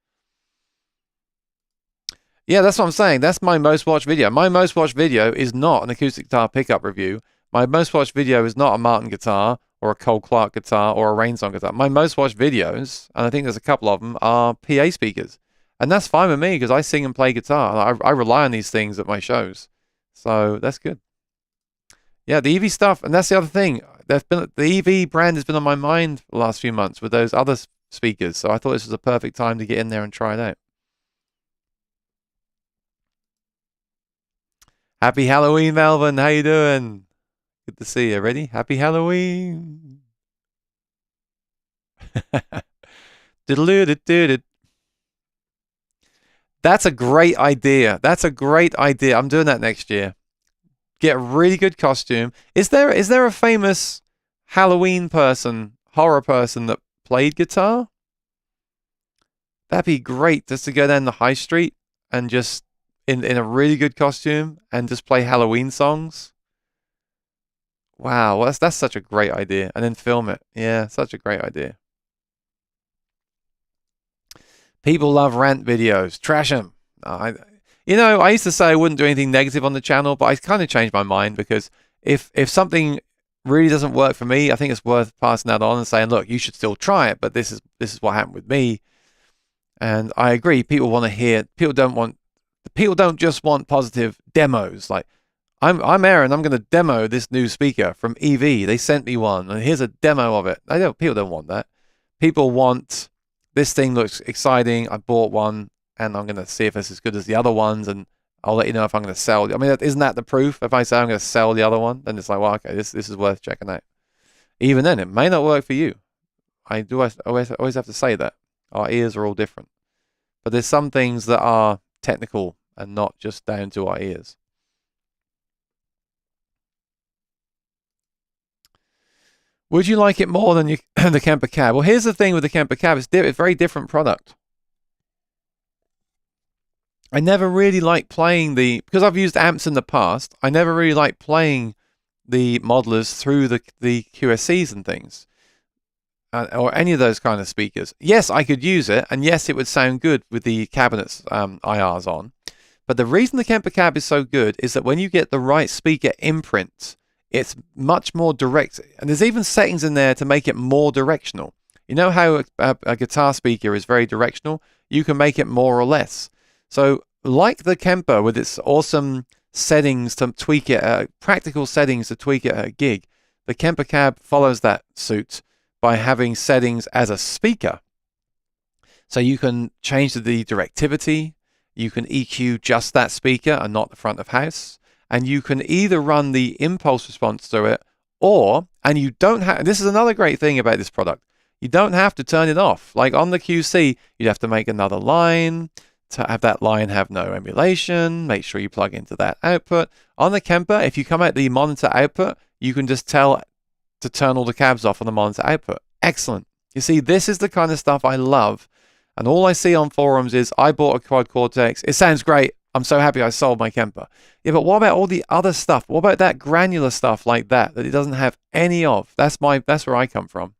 Yeah, that's what I'm saying. That's my most watched video. My most watched video is not an acoustic guitar pickup review. My most watched video is not a Martin guitar or a Cole Clark guitar or a Rainsong guitar. My most watched videos, and I think there's a couple of them, are PA speakers. And that's fine with me because I sing and play guitar. I rely on these things at my shows. So that's good. Yeah, the EV stuff, and that's the other thing. The EV brand has been on my mind the last few months with those other speakers. So I thought this was a perfect time to get in there and try it out. Happy Halloween, Melvin. How you doing? Good to see you. Ready? Happy Halloween. That's a great idea. That's a great idea. I'm doing that next year. Get a really good costume. Is there a famous Halloween person, horror person that played guitar? That'd be great just to go down the high street and just in a really good costume and just play Halloween songs. Wow, well, that's such a great idea. And then film it. Yeah, such a great idea. People love rant videos. Trash them. I used to say I wouldn't do anything negative on the channel, but I kind of changed my mind because if something really doesn't work for me, I think it's worth passing that on and saying, look, you should still try it, but this is what happened with me. And I agree. People want to hear. People don't just want positive demos. Like I'm Aaron. I'm going to demo this new speaker from EV. They sent me one, and here's a demo of it. People don't want that. People want this thing looks exciting. I bought one, and I'm going to see if it's as good as the other ones, and I'll let you know if I'm going to sell. I mean, isn't that the proof? If I say I'm going to sell the other one, then it's like, well, okay, this is worth checking out. Even then, it may not work for you. I always have to say that. Our ears are all different. But there's some things that are technical and not just down to our ears. Would you like it more than the Kemper Cab? Well, here's the thing with the Kemper Cab. It's a very different product. I never really liked playing because I've used amps in the past, I never really liked playing the modelers through the QSCs and things. Or any of those kind of speakers. Yes, I could use it, and yes, it would sound good with the cabinets IRs on. But the reason the Kemper Cab is so good is that when you get the right speaker imprint, it's much more direct. And there's even settings in there to make it more directional. You know how a guitar speaker is very directional? You can make it more or less. So like the Kemper with its awesome settings to tweak it, practical settings to tweak it at a gig, the Kemper Cab follows that suit by having settings as a speaker. So you can change the directivity, you can EQ just that speaker and not the front of house, and you can either run the impulse response to it and you don't have, this is another great thing about this product, you don't have to turn it off. Like on the QC, you'd have to make another line, to have that line have no emulation, make sure you plug into that output. On the Kemper, if you come out the monitor output, you can just tell to turn all the cabs off on the monitor output. Excellent. You see, this is the kind of stuff I love. And all I see on forums is, I bought a Quad Cortex. It sounds great. I'm so happy I sold my Kemper. Yeah, but what about all the other stuff? What about that granular stuff like that it doesn't have any of? That's where I come from.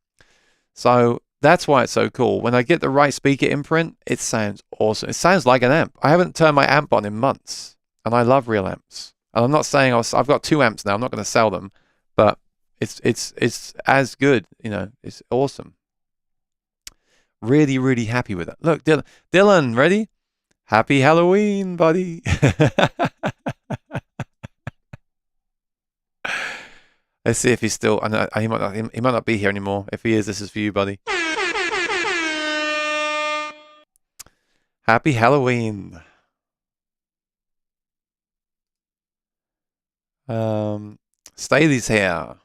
So that's why it's so cool. When I get the right speaker imprint, it sounds awesome. It sounds like an amp. I haven't turned my amp on in months. And I love real amps. And I'm not saying I've got 2 amps now. I'm not going to sell them. But it's as good, it's awesome. Really, really happy with it. Look, Dylan, ready? Happy Halloween, buddy. Let's see if he's still, he might not be here anymore. If he is, this is for you, buddy. Happy Halloween. Staley's here.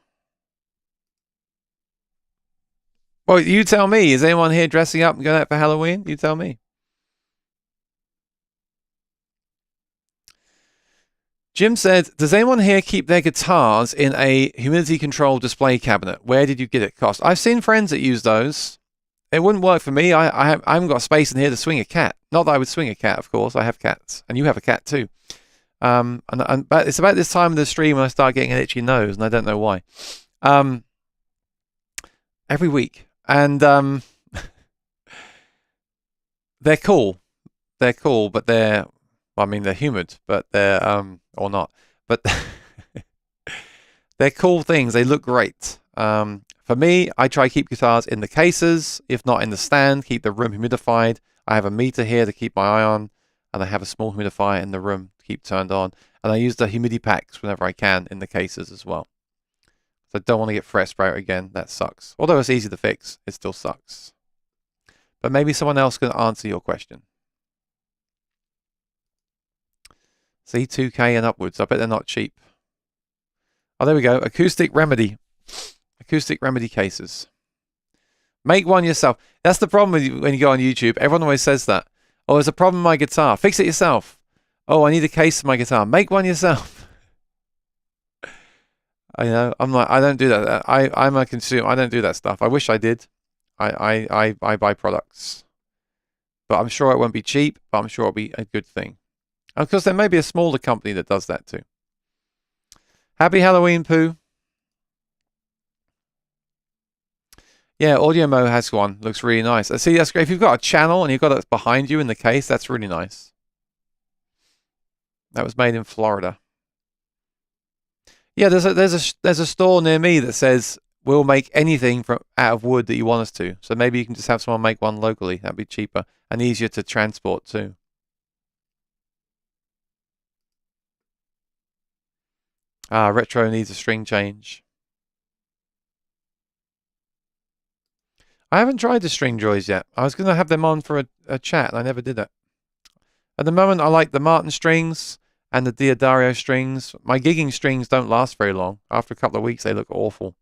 Well, you tell me. Is anyone here dressing up and going out for Halloween? You tell me. Jim said, does anyone here keep their guitars in a humidity control display cabinet? Where did you get it cost? I've seen friends that use those. It wouldn't work for me. I haven't got space in here to swing a cat. Not that I would swing a cat, of course. I have cats. And you have a cat too. But it's about this time of the stream when I start getting an itchy nose, and I don't know why. Every week. And they're cool. They're cool, but they're Well, I mean, they're humid, but they're, or not. But they're cool things. They look great. For me, I try to keep guitars in the cases, if not in the stand, keep the room humidified. I have a meter here to keep my eye on, and I have a small humidifier in the room to keep turned on. And I use the humidity packs whenever I can in the cases as well. So I don't want to get fret spray again. That sucks. Although it's easy to fix, it still sucks. But maybe someone else can answer your question. C2K and upwards. I bet they're not cheap. Oh, there we go. Acoustic Remedy. Acoustic Remedy cases. Make one yourself. That's the problem when you go on YouTube. Everyone always says that. Oh, there's a problem with my guitar. Fix it yourself. Oh, I need a case for my guitar. Make one yourself. I know. I'm like, I don't do that. I'm a consumer. I don't do that stuff. I wish I did. I buy products. But I'm sure it won't be cheap, but I'm sure it'll be a good thing. Of course, there may be a smaller company that does that too. Happy Halloween, Pooh. Yeah, AudioMo has one. Looks really nice. See, that's great. If you've got a channel and you've got it behind you in the case, that's really nice. That was made in Florida. Yeah, there's a store near me that says we'll make anything from out of wood that you want us to. So maybe you can just have someone make one locally. That'd be cheaper and easier to transport too. Retro needs a string change. I haven't tried the string joys yet. I was going to have them on for a chat, and I never did that. At the moment, I like the Martin strings and the Diodario strings. My gigging strings don't last very long. After a couple of weeks, they look awful.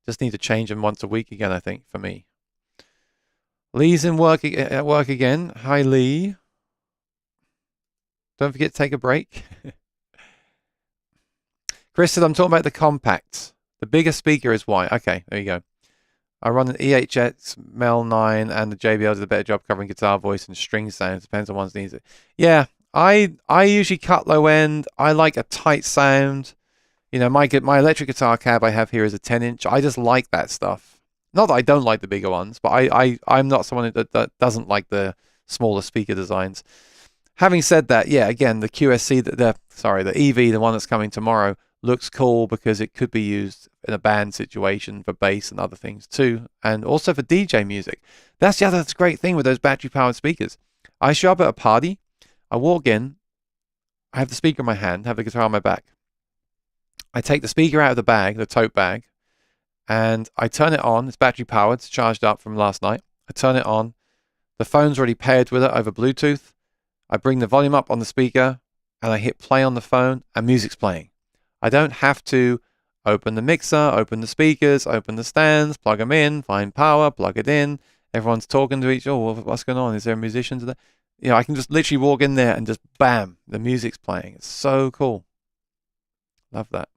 Just need to change them once a week again, I think, for me. Lee's at work again. Hi, Lee. Don't forget to take a break. Chris said, I'm talking about the compact. The bigger speaker is white. Okay, there you go. I run an EHX Mel 9 and the JBL does a better job covering guitar voice and string sounds. Depends on one's needs. Yeah, I usually cut low end. I like a tight sound. You know, my electric guitar cab I have here is a 10-inch. I just like that stuff. Not that I don't like the bigger ones, but I'm not someone that doesn't like the smaller speaker designs. Having said that, yeah, again, the QSC, the EV, the one that's coming tomorrow, looks cool because it could be used in a band situation for bass and other things too, and also for DJ music. That's the other great thing with those battery-powered speakers. I show up at a party, I walk in, I have the speaker in my hand, have the guitar on my back. I take the speaker out of the bag, the tote bag, and I turn it on. It's battery-powered, it's charged up from last night. I turn it on. The phone's already paired with it over Bluetooth. I bring the volume up on the speaker, and I hit play on the phone, and music's playing. I don't have to open the mixer, open the speakers, open the stands, plug them in, find power, plug it in. Everyone's talking to each other. Oh, what's going on? Is there musicians there? You know, I can just literally walk in there and just bam, the music's playing. It's so cool. Love that.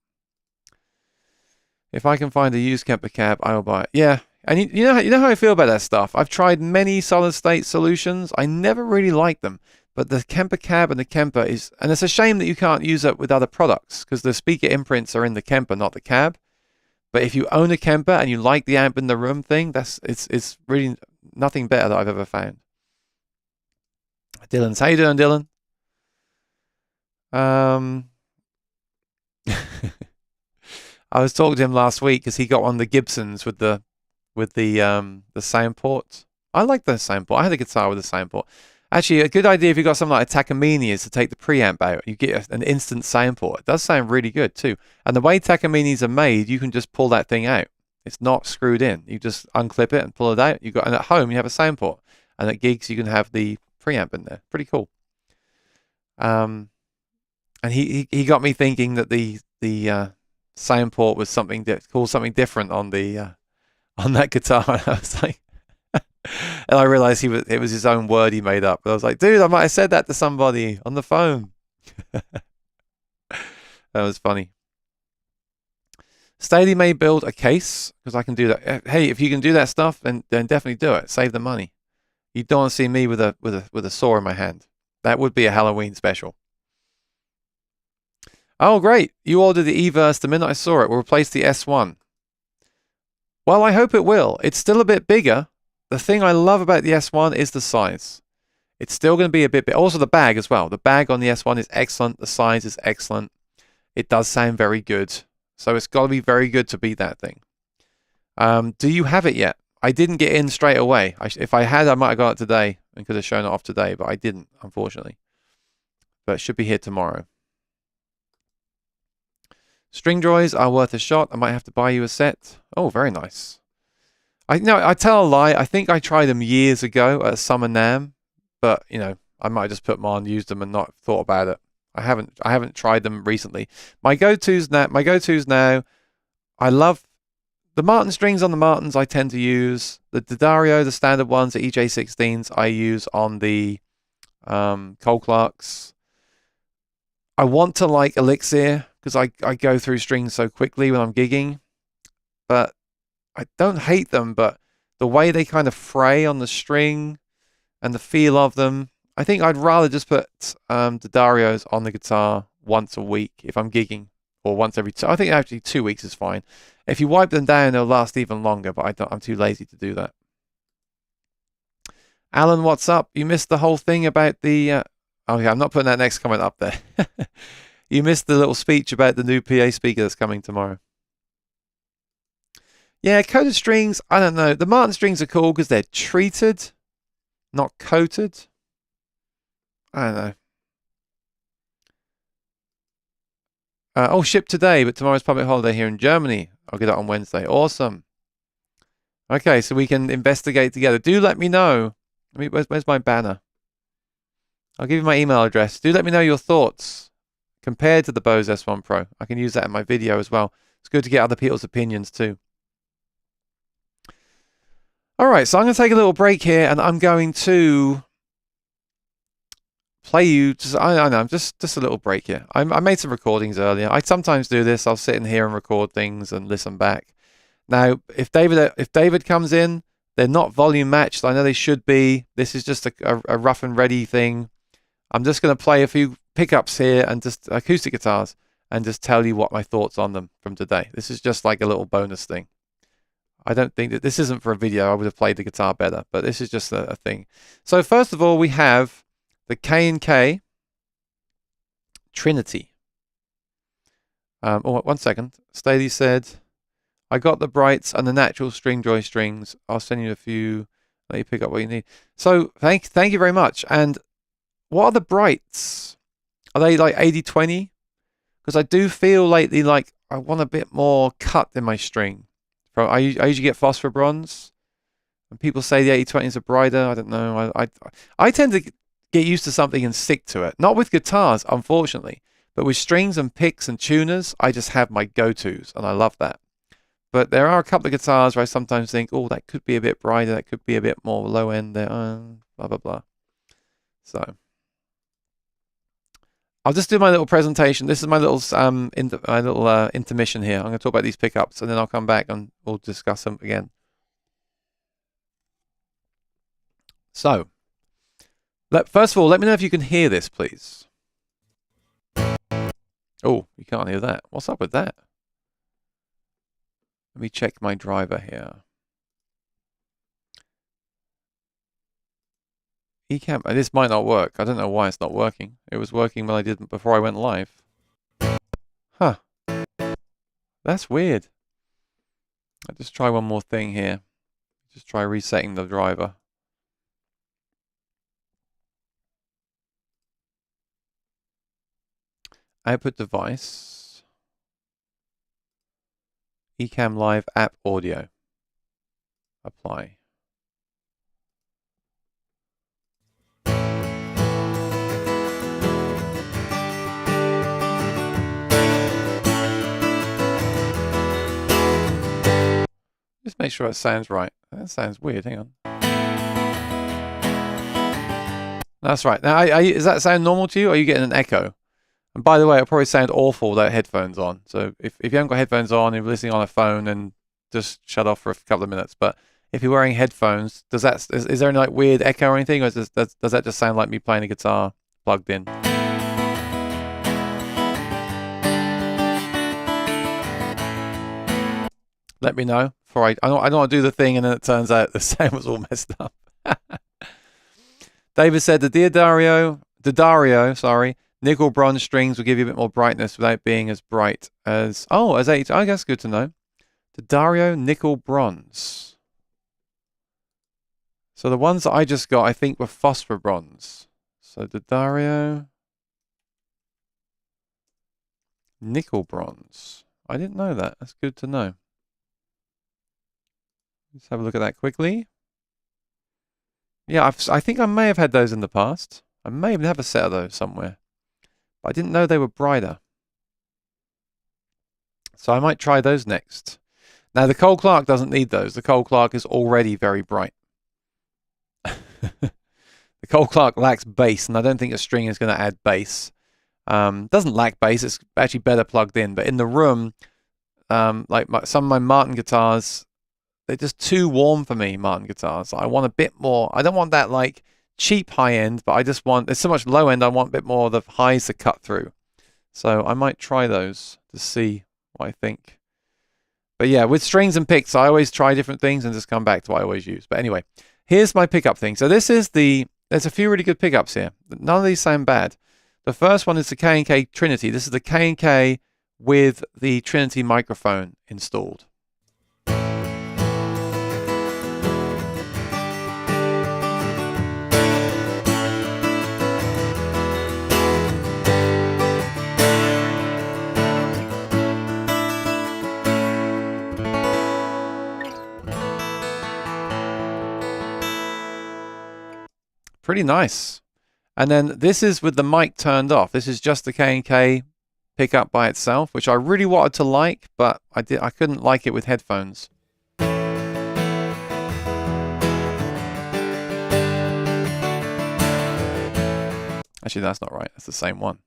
If I can find a used Kemper cab, I will buy it. Yeah, and you know how I feel about that stuff. I've tried many solid state solutions. I never really liked them. But the Kemper cab and the Kemper is, and it's a shame that you can't use it with other products because the speaker imprints are in the Kemper, not the cab. But if you own a Kemper and you like the amp in the room thing, it's really nothing better that I've ever found. Dylan's, how you doing, Dylan? I was talking to him last week because he got one of the Gibsons with the sound port. I like the sound port. I had a guitar with a sound port. Actually, a good idea if you've got something like a Takamine is to take the preamp out. You get an instant sound port. It does sound really good too. And the way Takamines are made, you can just pull that thing out. It's not screwed in. You just unclip it and pull it out. And at home you have a sound port. And at gigs you can have the preamp in there. Pretty cool. And he got me thinking that the sound port was something different on the on that guitar. And I was like. And I realized it was his own word he made up. But I was like, dude, I might have said that to somebody on the phone. That was funny. Staley may build a case because I can do that. Hey, if you can do that stuff, then definitely do it. Save the money. You don't want to see me with a saw in my hand. That would be a Halloween special. Oh, great! You ordered the Everse the minute I saw it. Will replace the S1. Well, I hope it will. It's still a bit bigger. The thing I love about the S1 is the size. It's still going to be a bit big. Also, the bag as well. The bag on the S1 is excellent. The size is excellent. It does sound very good. So it's got to be very good to beat that thing. Do you have it yet? I didn't get in straight away. If I had, I might have got it today and could have shown it off today, but I didn't, unfortunately. But it should be here tomorrow. String joys are worth a shot. I might have to buy you a set. Oh, very nice. I tell a lie. I think I tried them years ago at Summer NAMM, but I might have just put them on, used them, and not thought about it. I haven't tried them recently. My go-tos now. I love the Martin strings on the Martins. I tend to use the D'Addario, the standard ones, the EJ16s. I use on the Cole Clarks. I want to like Elixir because I go through strings so quickly when I'm gigging, but I don't hate them. But the way they kind of fray on the string and the feel of them, I think I'd rather just put D'Addarios on the guitar once a week if I'm gigging, or once every two. I think actually 2 weeks is fine. If you wipe them down, they'll last even longer, but I'm too lazy to do that. Alan, what's up? You missed the whole thing about the... oh, yeah, I'm not putting that next comment up there. You missed the little speech about the new PA speaker that's coming tomorrow. Yeah, coated strings, I don't know. The Martin strings are cool because they're treated, not coated. I don't know. Oh, shipped today, but tomorrow's public holiday here in Germany. I'll get it on Wednesday. Awesome. Okay, so we can investigate together. Do let me know. Where's my banner? I'll give you my email address. Do let me know your thoughts compared to the Bose S1 Pro. I can use that in my video as well. It's good to get other people's opinions too. All right, so I'm going to take a little break here, and I'm going to play you. Just a little break here. I made some recordings earlier. I sometimes do this. I'll sit in here and record things and listen back. Now, if David comes in, they're not volume matched. I know they should be. This is just a rough and ready thing. I'm just going to play a few pickups here and just acoustic guitars and just tell you what my thoughts on them from today. This is just like a little bonus thing. I don't think that this isn't for a video. I would have played the guitar better, but this is just a thing. So first of all, we have the K&K Trinity. Oh, 1 second. Staley said, I got the Brights and the natural string joy strings. I'll send you a few. Let you pick up what you need. So thank you very much. And what are the Brights? Are they like 80-20? Because I do feel lately like I want a bit more cut in my string. I usually get phosphor bronze. And people say the 80-20s are brighter. I don't know. I tend to get used to something and stick to it. Not with guitars, unfortunately. But with strings and picks and tuners, I just have my go-tos. And I love that. But there are a couple of guitars where I sometimes think, oh, that could be a bit brighter. That could be a bit more low end there. Blah, blah, blah. So I'll just do my little presentation. This is my little intermission here. I'm going to talk about these pickups, and then I'll come back and we'll discuss them again. So, first of all, let me know if you can hear this, please. Oh, you can't hear that. What's up with that? Let me check my driver here. Ecamm, this might not work. I don't know why it's not working. It was working when I did before I went live. Huh. That's weird. I'll just try one more thing here. Just try resetting the driver. Output device. Ecamm Live app audio. Apply. Just make sure it sounds right. That sounds weird. Hang on. That's right. Now, does that sound normal to you, or are you getting an echo? And by the way, it'll probably sound awful without headphones on. So if you haven't got headphones on, you're listening on a phone, then just shut off for a couple of minutes. But if you're wearing headphones, is there any like weird echo or anything, or does that just sound like me playing a guitar plugged in? Let me know. I don't want to do the thing and then it turns out the sound was all messed up. David said the D'Addario, sorry, nickel bronze strings will give you a bit more brightness without being as bright as, as 8. I guess good to know. D'Addario nickel bronze. So the ones that I just got, I think, were phosphor bronze. So D'Addario nickel bronze. I didn't know that. That's good to know. Let's have a look at that quickly. Yeah, I think I may have had those in the past. I may even have a set of those somewhere. But I didn't know they were brighter. So I might try those next. Now, the Cole Clark doesn't need those. The Cole Clark is already very bright. The Cole Clark lacks bass, and I don't think a string is going to add bass. Doesn't lack bass. It's actually better plugged in. But in the room, like some of my Martin guitars, they're just too warm for me, Martin guitars. I want a bit more. I don't want that like cheap high end, but I just want, there's so much low end, I want a bit more of the highs to cut through. So I might try those to see what I think. But yeah, with strings and picks, I always try different things and just come back to what I always use. But anyway, here's my pickup thing. So this is there's a few really good pickups here. None of these sound bad. The first one is the K&K Trinity. This is the K&K with the Trinity microphone installed. Pretty nice. And then this is with the mic turned off. This is just the K&K pickup by itself, which I really wanted to like, but I couldn't like it with headphones. Actually, that's not right. That's the same one.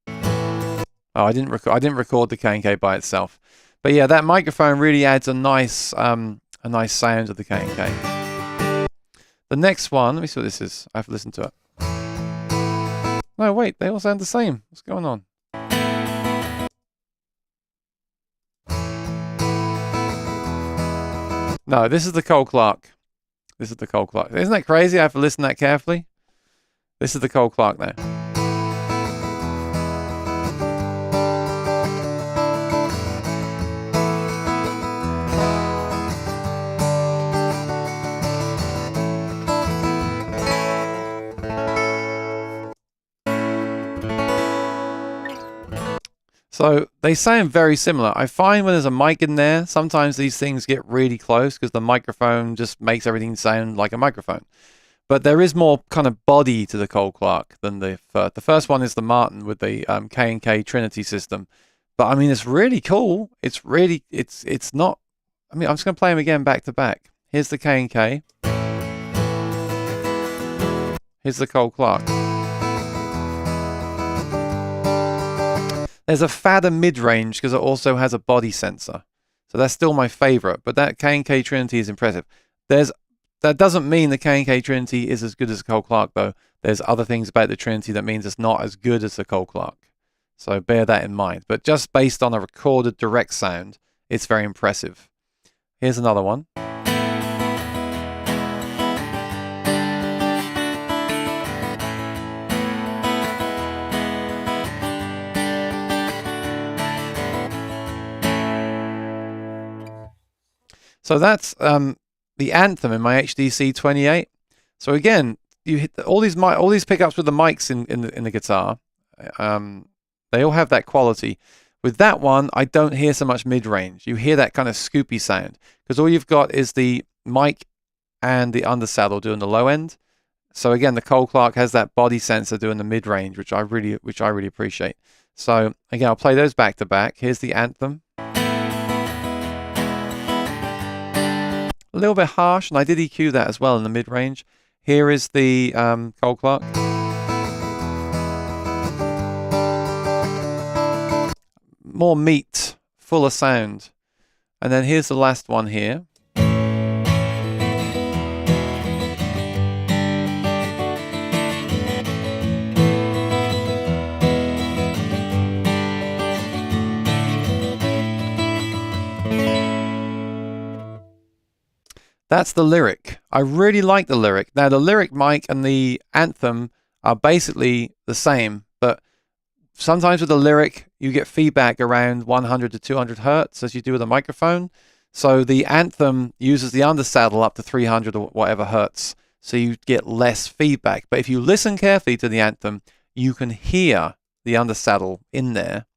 Oh, I didn't record the K&K by itself. But yeah, that microphone really adds a nice sound to the K&K. The next one, let me see what this is. I have to listen to it. No, wait, they all sound the same. What's going on? No, this is the Cole Clark. This is the Cole Clark. Isn't that crazy? I have to listen that carefully. This is the Cole Clark now. So they sound very similar. I find when there's a mic in there, sometimes these things get really close because the microphone just makes everything sound like a microphone. But there is more kind of body to the Cole Clark than the first. The first one is the Martin with the K&K Trinity system. But I mean, it's really cool. It's really, it's not, I mean, I'm just going to play them again back to back. Here's the K&K. Here's the Cole Clark. There's a fatter mid-range because it also has a body sensor. So that's still my favorite, but that K&K Trinity is impressive. That doesn't mean the K&K Trinity is as good as the Cole Clark, though. There's other things about the Trinity that means it's not as good as the Cole Clark. So bear that in mind. But just based on a recorded direct sound, it's very impressive. Here's another one. So that's the Anthem in my HDC 28. So again, you hit all these pickups with the mics in the guitar. They all have that quality. With that one, I don't hear so much mid-range. You hear that kind of scoopy sound because all you've got is the mic and the undersaddle doing the low end. So again, the Cole Clark has that body sensor doing the mid-range, which I really appreciate. So again, I'll play those back to back. Here's the Anthem. A little bit harsh, and I did EQ that as well in the mid-range. Here is the Cole Clark. More meat, fuller sound. And then here's the last one here. That's the Lyric. I really like the Lyric. Now, the Lyric mic and the Anthem are basically the same, but sometimes with the Lyric, you get feedback around 100 to 200 hertz as you do with a microphone. So the Anthem uses the undersaddle up to 300 or whatever hertz, so you get less feedback. But if you listen carefully to the Anthem, you can hear the undersaddle in there,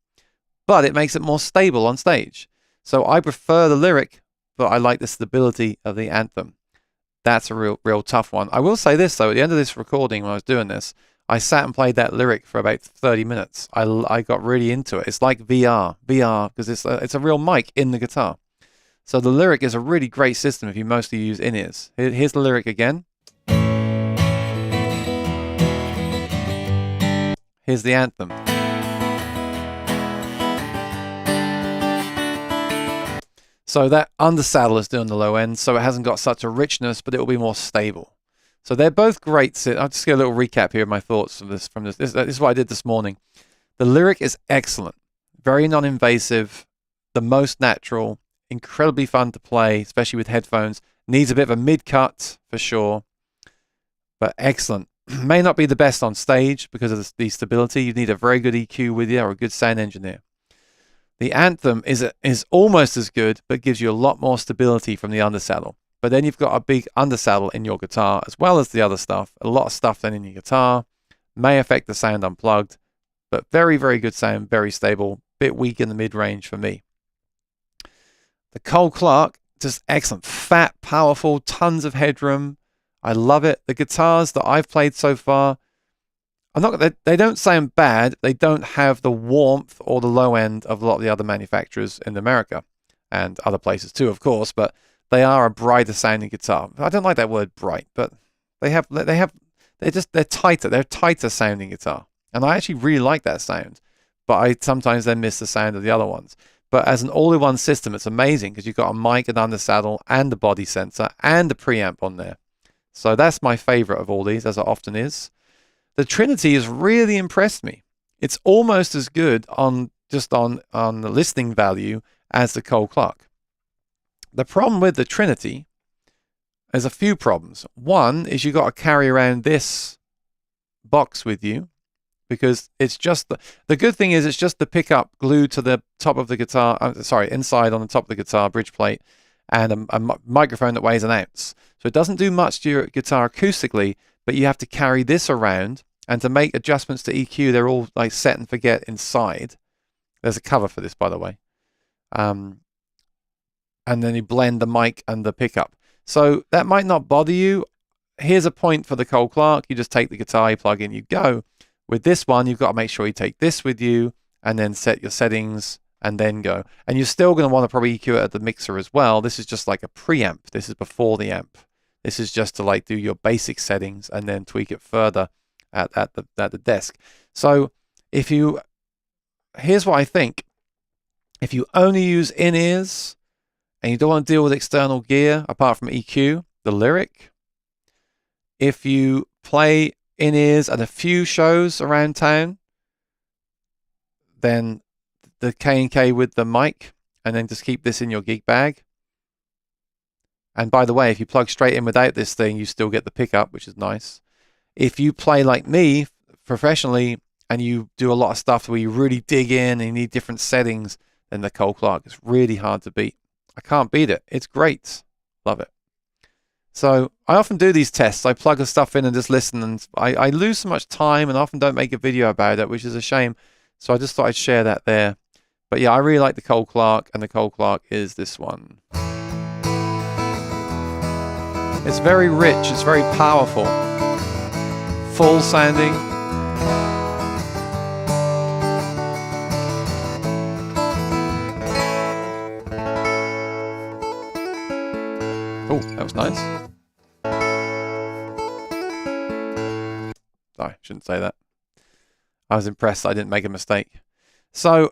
but it makes it more stable on stage. So I prefer the Lyric, but I like the stability of the Anthem. That's a real tough one. I will say this, though. At the end of this recording, when I was doing this, I sat and played that Lyric for about 30 minutes. I got really into it. It's like VR, because it's a real mic in the guitar. So the Lyric is a really great system if you mostly use in-ears. Here's the Lyric again. Here's the Anthem. So that undersaddle is doing the low end, so it hasn't got such a richness, but it will be more stable. So they're both great. I'll just get a little recap here of my thoughts from this. This is what I did this morning. The Lyric is excellent, very non-invasive, the most natural, incredibly fun to play, especially with headphones. Needs a bit of a mid-cut for sure, but excellent. May not be the best on stage because of the stability. You need a very good EQ with you or a good sound engineer. The Anthem is almost as good, but gives you a lot more stability from the undersaddle. But then you've got a big undersaddle in your guitar, as well as the other stuff. A lot of stuff then in your guitar. May affect the sound unplugged, but very, very good sound, very stable. Bit weak in the mid-range for me. The Cole Clark, just excellent. Fat, powerful, tons of headroom. I love it. The guitars that I've played so far, they don't sound bad. They don't have the warmth or the low end of a lot of the other manufacturers in America and other places too, of course, but they are a brighter sounding guitar. I don't like that word bright, but they're tighter. They're a tighter sounding guitar. And I actually really like that sound, but I sometimes then miss the sound of the other ones. But as an all-in-one system, it's amazing because you've got a mic, an undersaddle, and a body sensor, and a preamp on there. So that's my favorite of all these, as it often is. The Trinity has really impressed me. It's almost as good on the listening value as the Cole Clark. The problem with the Trinity, there's a few problems. One is you've got to carry around this box with you because it's just the good thing is it's just the pickup glued to the top of the guitar, inside on the top of the guitar bridge plate, and a microphone that weighs an ounce. So it doesn't do much to your guitar acoustically, but you have to carry this around, and to make adjustments to EQ, they're all like set and forget inside. There's a cover for this, by the way. And then you blend the mic and the pickup. So that might not bother you. Here's a point for the Cole Clark. You just take the guitar, you plug in, you go. With this one, you've got to make sure you take this with you and then set your settings and then go. And you're still going to want to probably EQ it at the mixer as well. This is just like a preamp. This is before the amp. This is just to like do your basic settings and then tweak it further at the desk. So here's what I think. If you only use in-ears and you don't want to deal with external gear apart from EQ, the Lyric. If you play in-ears at a few shows around town, then the K&K with the mic, and then just keep this in your gig bag. And by the way, if you plug straight in without this thing, you still get the pickup, which is nice. If you play like me professionally and you do a lot of stuff where you really dig in and you need different settings, then the Cole Clark is really hard to beat. I can't beat it. It's great. Love it. So I often do these tests. I plug the stuff in and just listen, and I lose so much time and often don't make a video about it, which is a shame. So I just thought I'd share that there. But yeah, I really like the Cole Clark, and the Cole Clark is this one. It's very rich. It's very powerful. Full sounding. Oh, that was nice. Sorry, shouldn't say that. I was impressed I didn't make a mistake. So,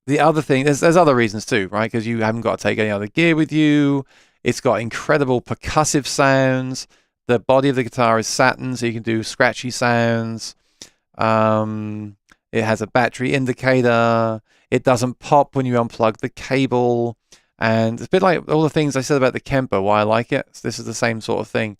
the other thing, there's other reasons too, right? Because you haven't got to take any other gear with you. It's got incredible percussive sounds. The body of the guitar is satin, so you can do scratchy sounds. It has a battery indicator. It doesn't pop when you unplug the cable. And it's a bit like all the things I said about the Kemper, why I like it. So this is the same sort of thing.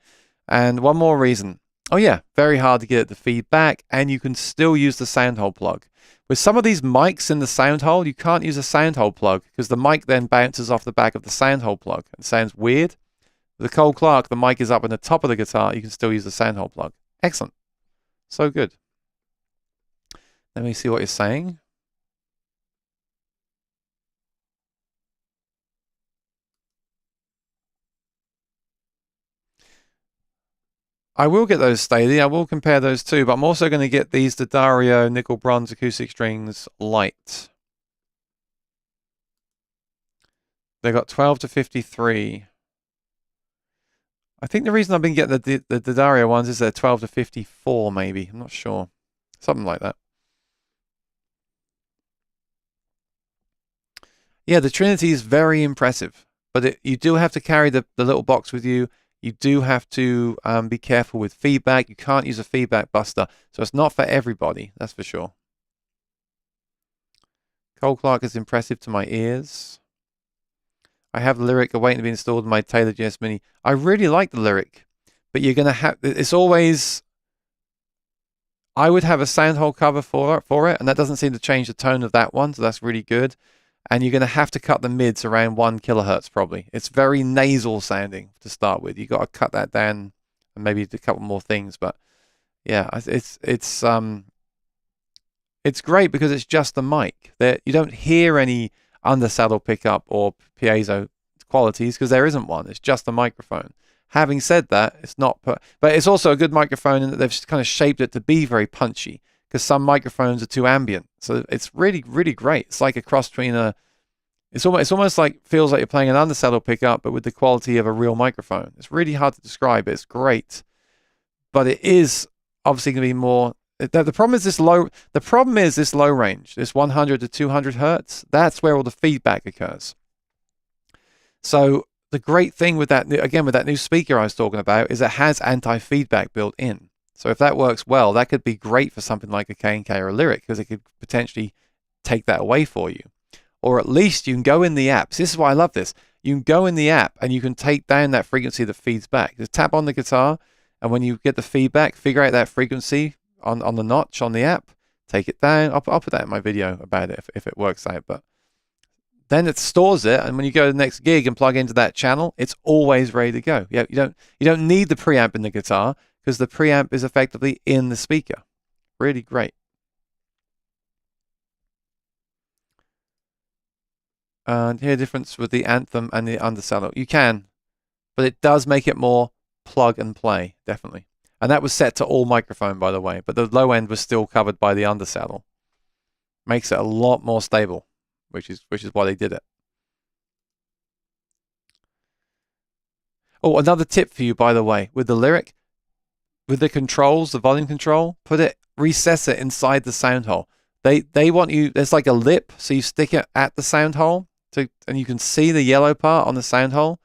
And one more reason. Oh yeah, very hard to get the feedback, and you can still use the sound hole plug. With some of these mics in the sound hole, you can't use a sound hole plug because the mic then bounces off the back of the sound hole plug. It sounds weird. With the Cole Clark, the mic is up in the top of the guitar. You can still use the sound hole plug. Excellent. So good. Let me see what you're saying. I will get those Staley. I will compare those too, but I'm also going to get these D'Addario Nickel Bronze Acoustic Strings Light. They got 12 to 53. I think the reason I've been getting the D'Addario ones is they're 12 to 54 maybe. I'm not sure. Something like that. Yeah, the Trinity is very impressive, but you do have to carry the little box with you. You do have to be careful with feedback. You can't use a feedback buster, so it's not for everybody, that's for sure. Cole Clark is impressive to my ears. I have the Lyric awaiting to be installed in my Taylor GS Mini. I really like the Lyric, but you're going to have, it's always, I would have a sound hole cover for it, and that doesn't seem to change the tone of that one, so that's really good. And you're going to have to cut the mids around 1 kilohertz probably. It's very nasal sounding to start with. You've got to cut that down and maybe a couple more things. But yeah, it's great because it's just the mic. You don't hear any undersaddle pickup or piezo qualities because there isn't one. It's just a microphone. Having said that, it's not, but it's also a good microphone in that they've kind of shaped it to be very punchy, because some microphones are too ambient. So it's really, really great. It's like a cross between it's almost like, feels like you're playing an undersaddle pickup, but with the quality of a real microphone. It's really hard to describe. It's great, but it is obviously going to be more. The problem is this low. The problem is this low range, this 100 to 200 hertz. That's where all the feedback occurs. So the great thing with that, again, with that new speaker I was talking about, is it has anti-feedback built in. So if that works well, that could be great for something like a K&K or a Lyric, because it could potentially take that away for you. Or at least you can go in the apps. This is why I love this. You can go in the app and you can take down that frequency that feeds back. Just tap on the guitar, and when you get the feedback, figure out that frequency on the notch on the app, take it down. I'll put that in my video about it if it works out. But then it stores it, and when you go to the next gig and plug into that channel, it's always ready to go. Yeah, you don't need the preamp in the guitar, because the preamp is effectively in the speaker. Really great. And here, difference with the Anthem and the undersaddle. You can, but it does make it more plug and play, definitely. And that was set to all microphone, by the way, but the low end was still covered by the undersaddle. Makes it a lot more stable, which is why they did it. Oh, another tip for you, by the way, with the Lyric, with the controls, the volume control, recess it inside the sound hole. They want you, there's like a lip, so you stick it at the sound hole, and you can see the yellow part on the sound hole.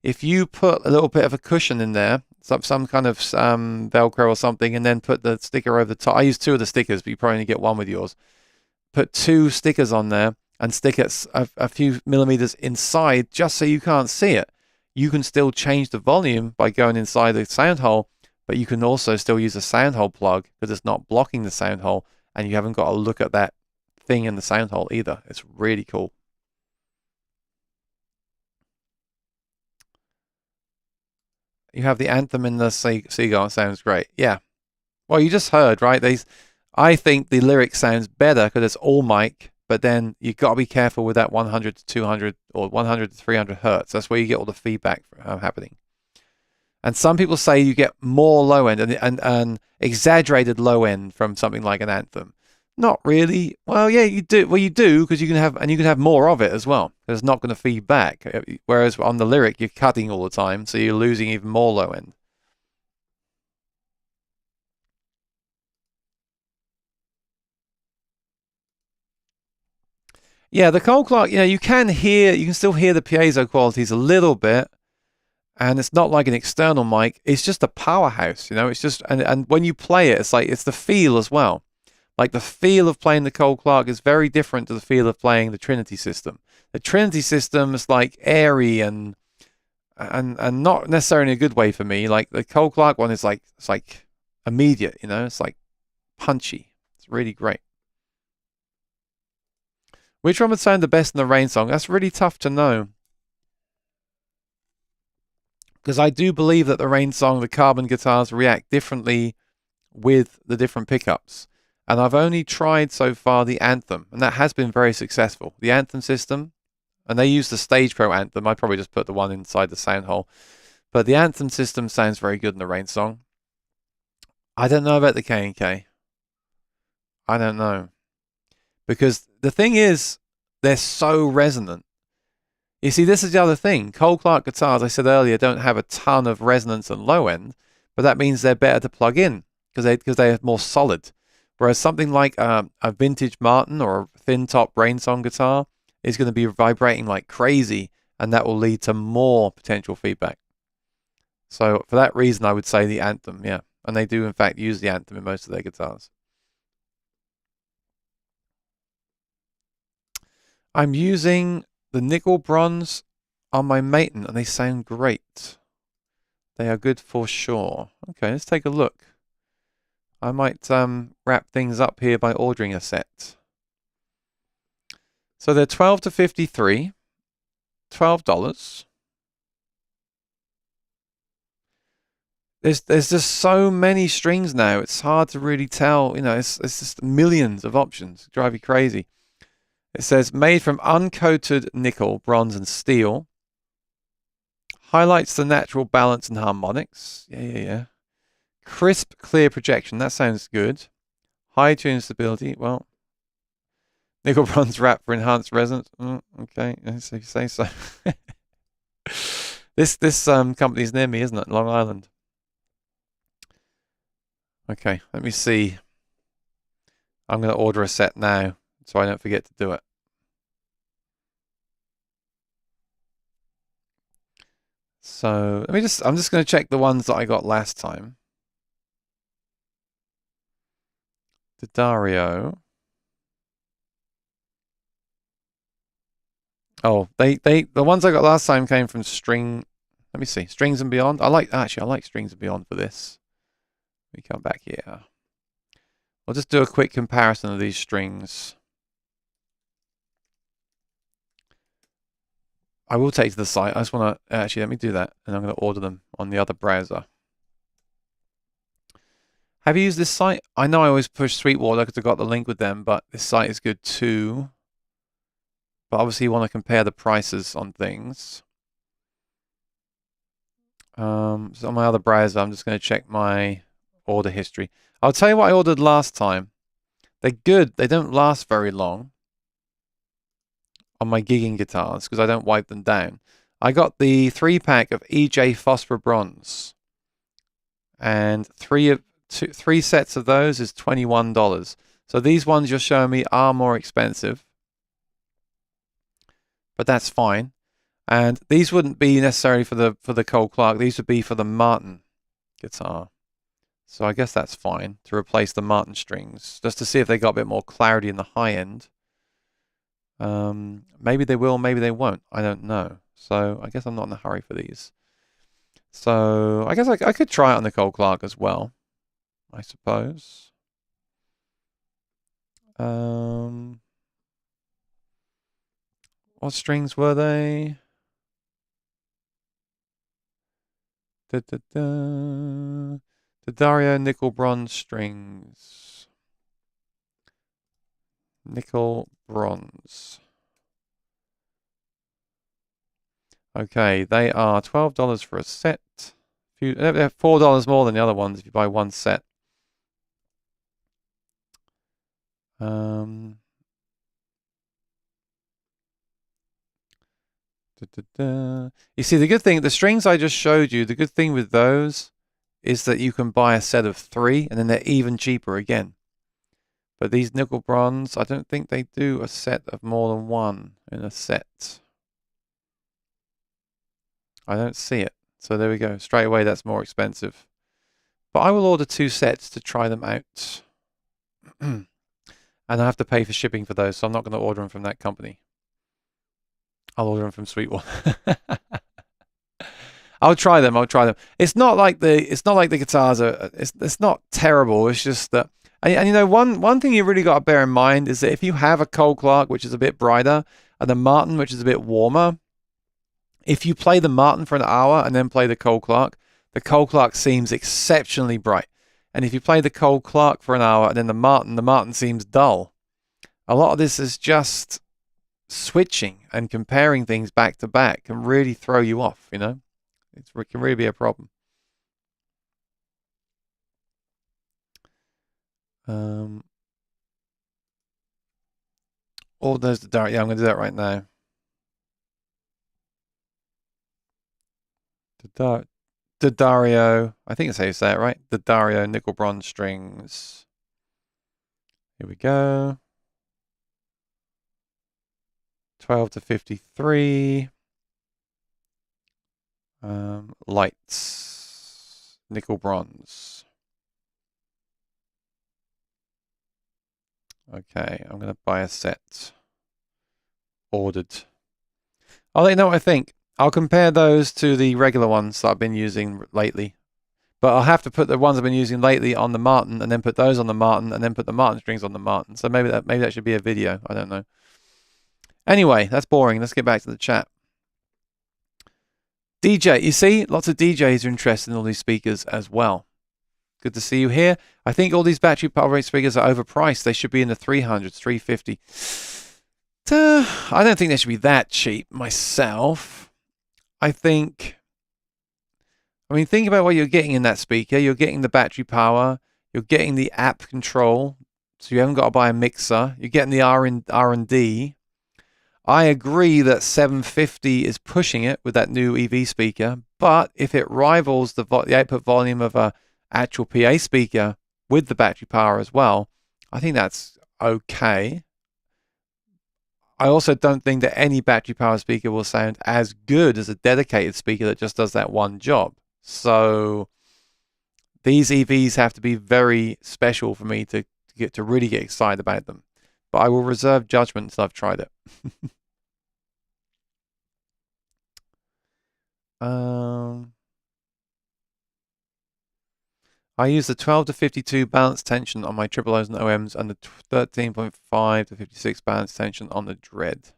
If you put a little bit of a cushion in there, some kind of Velcro or something, and then put the sticker over the top. I use 2 of the stickers, but you probably only get 1 with yours. Put 2 stickers on there and stick it a few millimeters inside, just so you can't see it. You can still change the volume by going inside the sound hole, but you can also still use a sound hole plug because it's not blocking the sound hole, and you haven't got to look at that thing in the sound hole either. It's really cool. You have the Anthem in the Seagull. It sounds great. Yeah. Well, you just heard, right? I think the Lyric sounds better because it's all mic, but then you've got to be careful with that 100 to 200 or 100 to 300 hertz. That's where you get all the feedback happening. And some people say you get more low end and exaggerated low end from something like an Anthem. Not really. Well, yeah, you do. Well, you do, because you can have more of it as well. It's not going to feed back. Whereas on the Lyric, you're cutting all the time, so you're losing even more low end. Yeah, the Cole Clark, you can still hear the piezo qualities a little bit, and it's not like an external mic. It's just a powerhouse, It's just, and when you play it, it's the feel as well. Like the feel of playing the Cole Clark is very different to the feel of playing the Trinity system. The Trinity system is like airy and not necessarily in a good way for me. Like the Cole Clark one is like, it's like immediate, you know, it's like punchy. It's really great. Which one would sound the best in the Rain song? That's really tough to know. Because I do believe that the Rain song, the carbon guitars react differently with the different pickups. And I've only tried so far the Anthem, and that has been very successful. The Anthem system, and they use the Stage Pro Anthem. I probably just put the one inside the sound hole. But the Anthem system sounds very good in the Rain song. I don't know about the K&K. I don't know. Because the thing is, they're so resonant. You see, this is the other thing. Cole Clark guitars, I said earlier, don't have a ton of resonance and low end, but that means they're better to plug in because they're more solid. Whereas something like a vintage Martin or a thin top Rain song guitar is going to be vibrating like crazy, and that will lead to more potential feedback. So for that reason, I would say the Anthem, yeah. And they do, in fact, use the Anthem in most of their guitars. I'm using the nickel bronze on my Maton, and they sound great. They are good for sure. Okay, let's take a look. I might wrap things up here by ordering a set. So they're 12 to 53, $12. There's just so many strings now. It's hard to really tell. You know, it's just millions of options. Drive you crazy. It says made from uncoated nickel, bronze, and steel. Highlights the natural balance and harmonics. Yeah. Crisp, clear projection. That sounds good. High tune stability. Well, nickel bronze wrap for enhanced resonance. Okay, if you say so. This company's near me, isn't it? Long Island. Okay, let me see. I'm going to order a set now so I don't forget to do it. So I'm just going to check the ones that I got last time. The Dario. Oh, the ones I got last time came from String. Let me see, Strings and Beyond. I like Strings and Beyond for this. Let me come back here. I'll just do a quick comparison of these strings. I will take to the site. I just want to actually let me do that, and I'm going to order them on the other browser. Have you used this site? I know I always push Sweetwater because I got the link with them, but this site is good too. But obviously you want to compare the prices on things. So on my other browser, I'm just going to check my order history. I'll tell you what I ordered last time. They're good. They don't last very long on my gigging guitars because I don't wipe them down. I got the 3-pack of EJ Phosphor Bronze, and three sets of those is $21. So these ones you're showing me are more expensive, but that's fine. And these wouldn't be necessarily for the Cole Clark. These would be for the Martin guitar. So I guess that's fine to replace the Martin strings, just to see if they got a bit more clarity in the high end. Maybe they will, maybe they won't. I don't know. So I guess I'm not in a hurry for these. So I guess I could try it on the Cole Clark as well, I suppose. What strings were they? The Dario nickel bronze strings. Nickel bronze. Okay, they are $12 for a set. They're $4 more than the other ones if you buy one set. You see, the good thing, the strings I just showed you, the good thing with those is that you can buy a set of 3 and then they're even cheaper again. But these nickel bronze, I don't think they do a set of more than 1 in a set. I don't see it. So there we go. Straight away, that's more expensive. But I will order 2 sets to try them out. And I have to pay for shipping for those, so I'm not going to order them from that company. I'll order them from Sweetwater. I'll try them. I'll try them. It's not like the guitars are. It's not terrible. It's just that. And you know, one thing you really got to bear in mind is that if you have a Cole Clark, which is a bit brighter, and the Martin, which is a bit warmer, if you play the Martin for an hour and then play the Cole Clark seems exceptionally bright. And if you play the Cole Clark for an hour and then the Martin seems dull. A lot of this is just switching and comparing things back to back can really throw you off, you know? It can really be a problem. All those the Dario. Yeah, I'm going to do that right now. The Dario. I think that's how you say it, right? The Dario nickel bronze strings. Here we go. 12 to 53. Lights. Nickel bronze. Okay, I'm going to buy a set. Ordered. I'll let you know what I think. I'll compare those to the regular ones that I've been using lately. But I'll have to put the ones I've been using lately on the Martin and then put those on the Martin and then put the Martin strings on the Martin. So maybe that should be a video. I don't know. Anyway, that's boring. Let's get back to the chat. DJ, you see, lots of DJs are interested in all these speakers as well. Good to see you here. I think all these battery power rate speakers are overpriced. They should be in the 300s, 350. I don't think they should be that cheap myself. think about what you're getting in that speaker. You're getting the battery power. You're getting the app control. So you haven't got to buy a mixer. You're getting the R&D. I agree that 750 is pushing it with that new EV speaker. But if it rivals the output volume of a actual PA speaker with the battery power as well, I think that's okay. I also don't think that any battery power speaker will sound as good as a dedicated speaker that just does that one job. So these EVs have to be very special for me to really get excited about them. But I will reserve judgment until I've tried it. I use the 12 to 52 balance tension on my triple O's and OMs and the 13.5 to 56 balance tension on the Dread.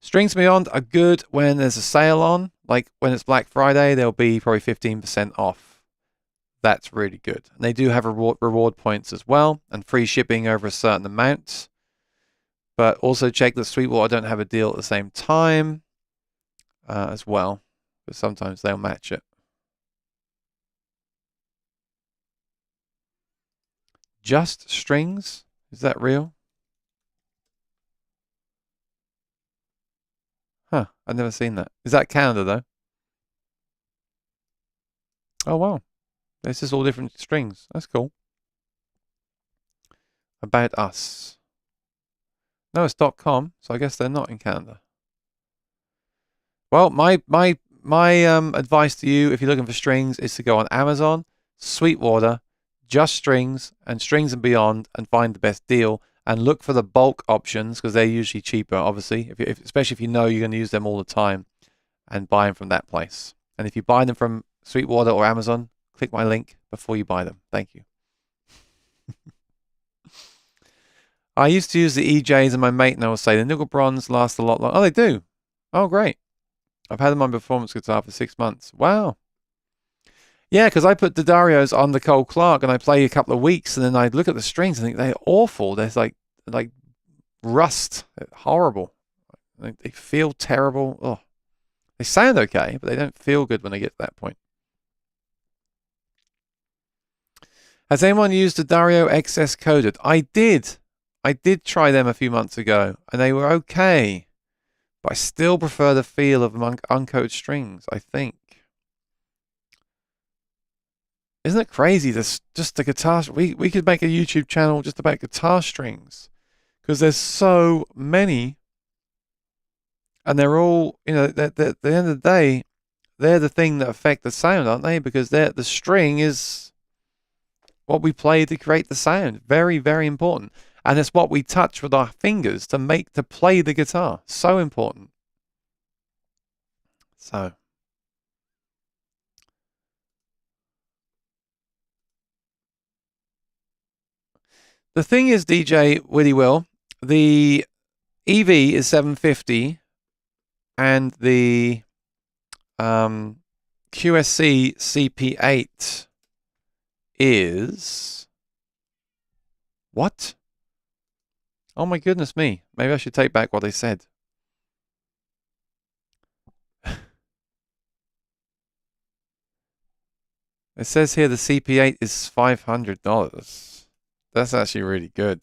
Strings Beyond are good when there's a sale on. Like when it's Black Friday, they'll be probably 15% off. That's really good. And they do have reward points as well and free shipping over a certain amount. But also check that Sweetwater don't have a deal at the same time as well. But sometimes they'll match it. Just Strings? Is that real? Huh, I've never seen that. Is that Canada, though? Oh, wow. This is all different strings. That's cool. About Us. No, it's .com, so I guess they're not in Canada. Well, my advice to you, if you're looking for strings, is to go on Amazon, Sweetwater, Just Strings, and Strings and Beyond, and find the best deal. And look for the bulk options because they're usually cheaper, obviously, especially if you know you're going to use them all the time, and buy them from that place. And if you buy them from Sweetwater or Amazon, click my link before you buy them. Thank you. I used to use the EJs, and my mate and I will say the nickel bronze last a lot longer. Oh, they do. Oh, great. I've had them on performance guitar for 6 months. Wow. Yeah, because I put the Darios on the Cole Clark and I play a couple of weeks and then I look at the strings and think they're awful. They're like rust. They're horrible. They feel terrible. Oh, they sound okay, but they don't feel good when they get to that point. Has anyone used the Dario XS coded? I did. I did try them a few months ago and they were okay. But I still prefer the feel of uncoated strings, I think. Isn't it crazy? Just the guitar. We could make a YouTube channel just about guitar strings because there's so many, and they're all, you know, at the end of the day, they're the thing that affect the sound, aren't they? Because the string is what we play to create the sound. Very, very important. And it's what we touch with our fingers to play the guitar. So important. So the thing is, DJ Willy Will, the EV is 750 and the QSC CP8 is what? Oh my goodness me. Maybe I should take back what I said. It says here the CP8 is $500. That's actually really good.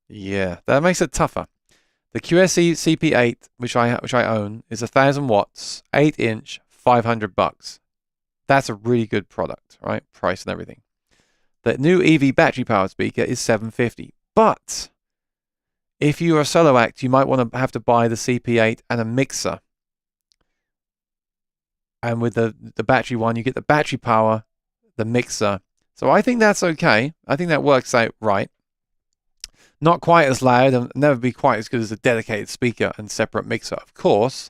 Yeah, that makes it tougher. The QSC CP8, which I own, is 1,000 watts, 8-inch, $500. That's a really good product, right? Price and everything. The new EV battery powered speaker is $750. But if you're a solo act, you might want to have to buy the CP8 and a mixer. And with the battery one, you get the battery power, the mixer. So I think that's okay. I think that works out right. Not quite as loud and never be quite as good as a dedicated speaker and separate mixer, of course.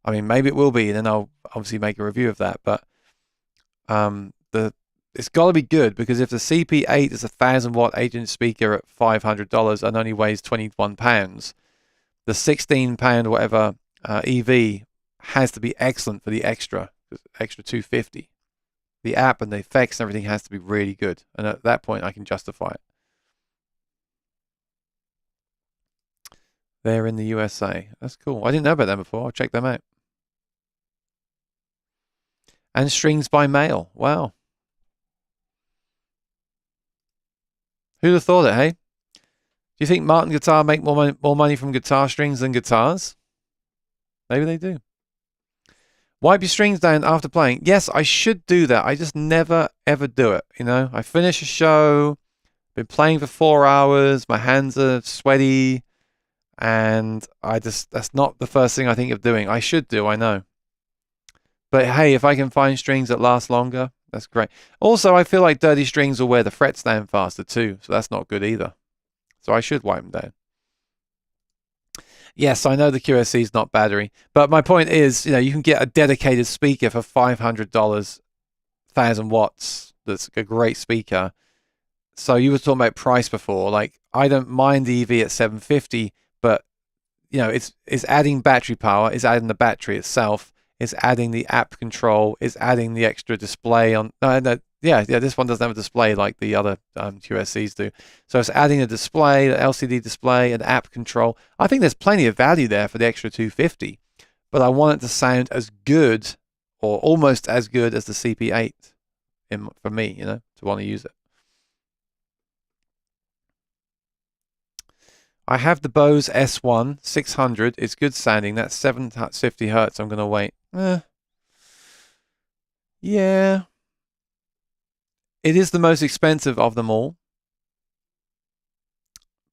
I mean, maybe it will be, and then I'll obviously make a review of that. But it's got to be good, because if the CP8 is a 1,000 watt 8-inch speaker at $500 and only weighs 21 pounds, the 16 pound whatever EV has to be excellent for the extra 250. The app and the effects and everything has to be really good, and at that point I can justify it. They're in the USA. That's cool. I didn't know about them before. I'll check them out. And strings by mail. Wow. Who'd have thought it, hey? Do you think Martin Guitar make more money from guitar strings than guitars? Maybe they do. Wipe your strings down after playing. Yes, I should do that. I just never, ever do it. You know, I finish a show, been playing for 4 hours, my hands are sweaty, and that's not the first thing I think of doing. I should do, I know. But hey, if I can find strings that last longer, that's great. Also, I feel like dirty strings will wear the frets down faster too, so that's not good either. So I should wipe them down. Yes, I know the QSC is not battery, but my point is, you know, you can get a dedicated speaker for $500, 1,000 watts. That's a great speaker. So you were talking about price before. Like, I don't mind the EV at 750, but you know, it's adding battery power, it's adding the battery itself, it's adding the app control, it's adding the extra display on. Yeah, this one doesn't have a display like the other QSCs do. So it's adding a display, the LCD display, an app control. I think there's plenty of value there for the extra 250, but I want it to sound as good or almost as good as the CP8 for me, you know, to want to use it. I have the Bose S1 600. It's good sounding. That's 750 hertz. I'm going to wait. Yeah. It is the most expensive of them all.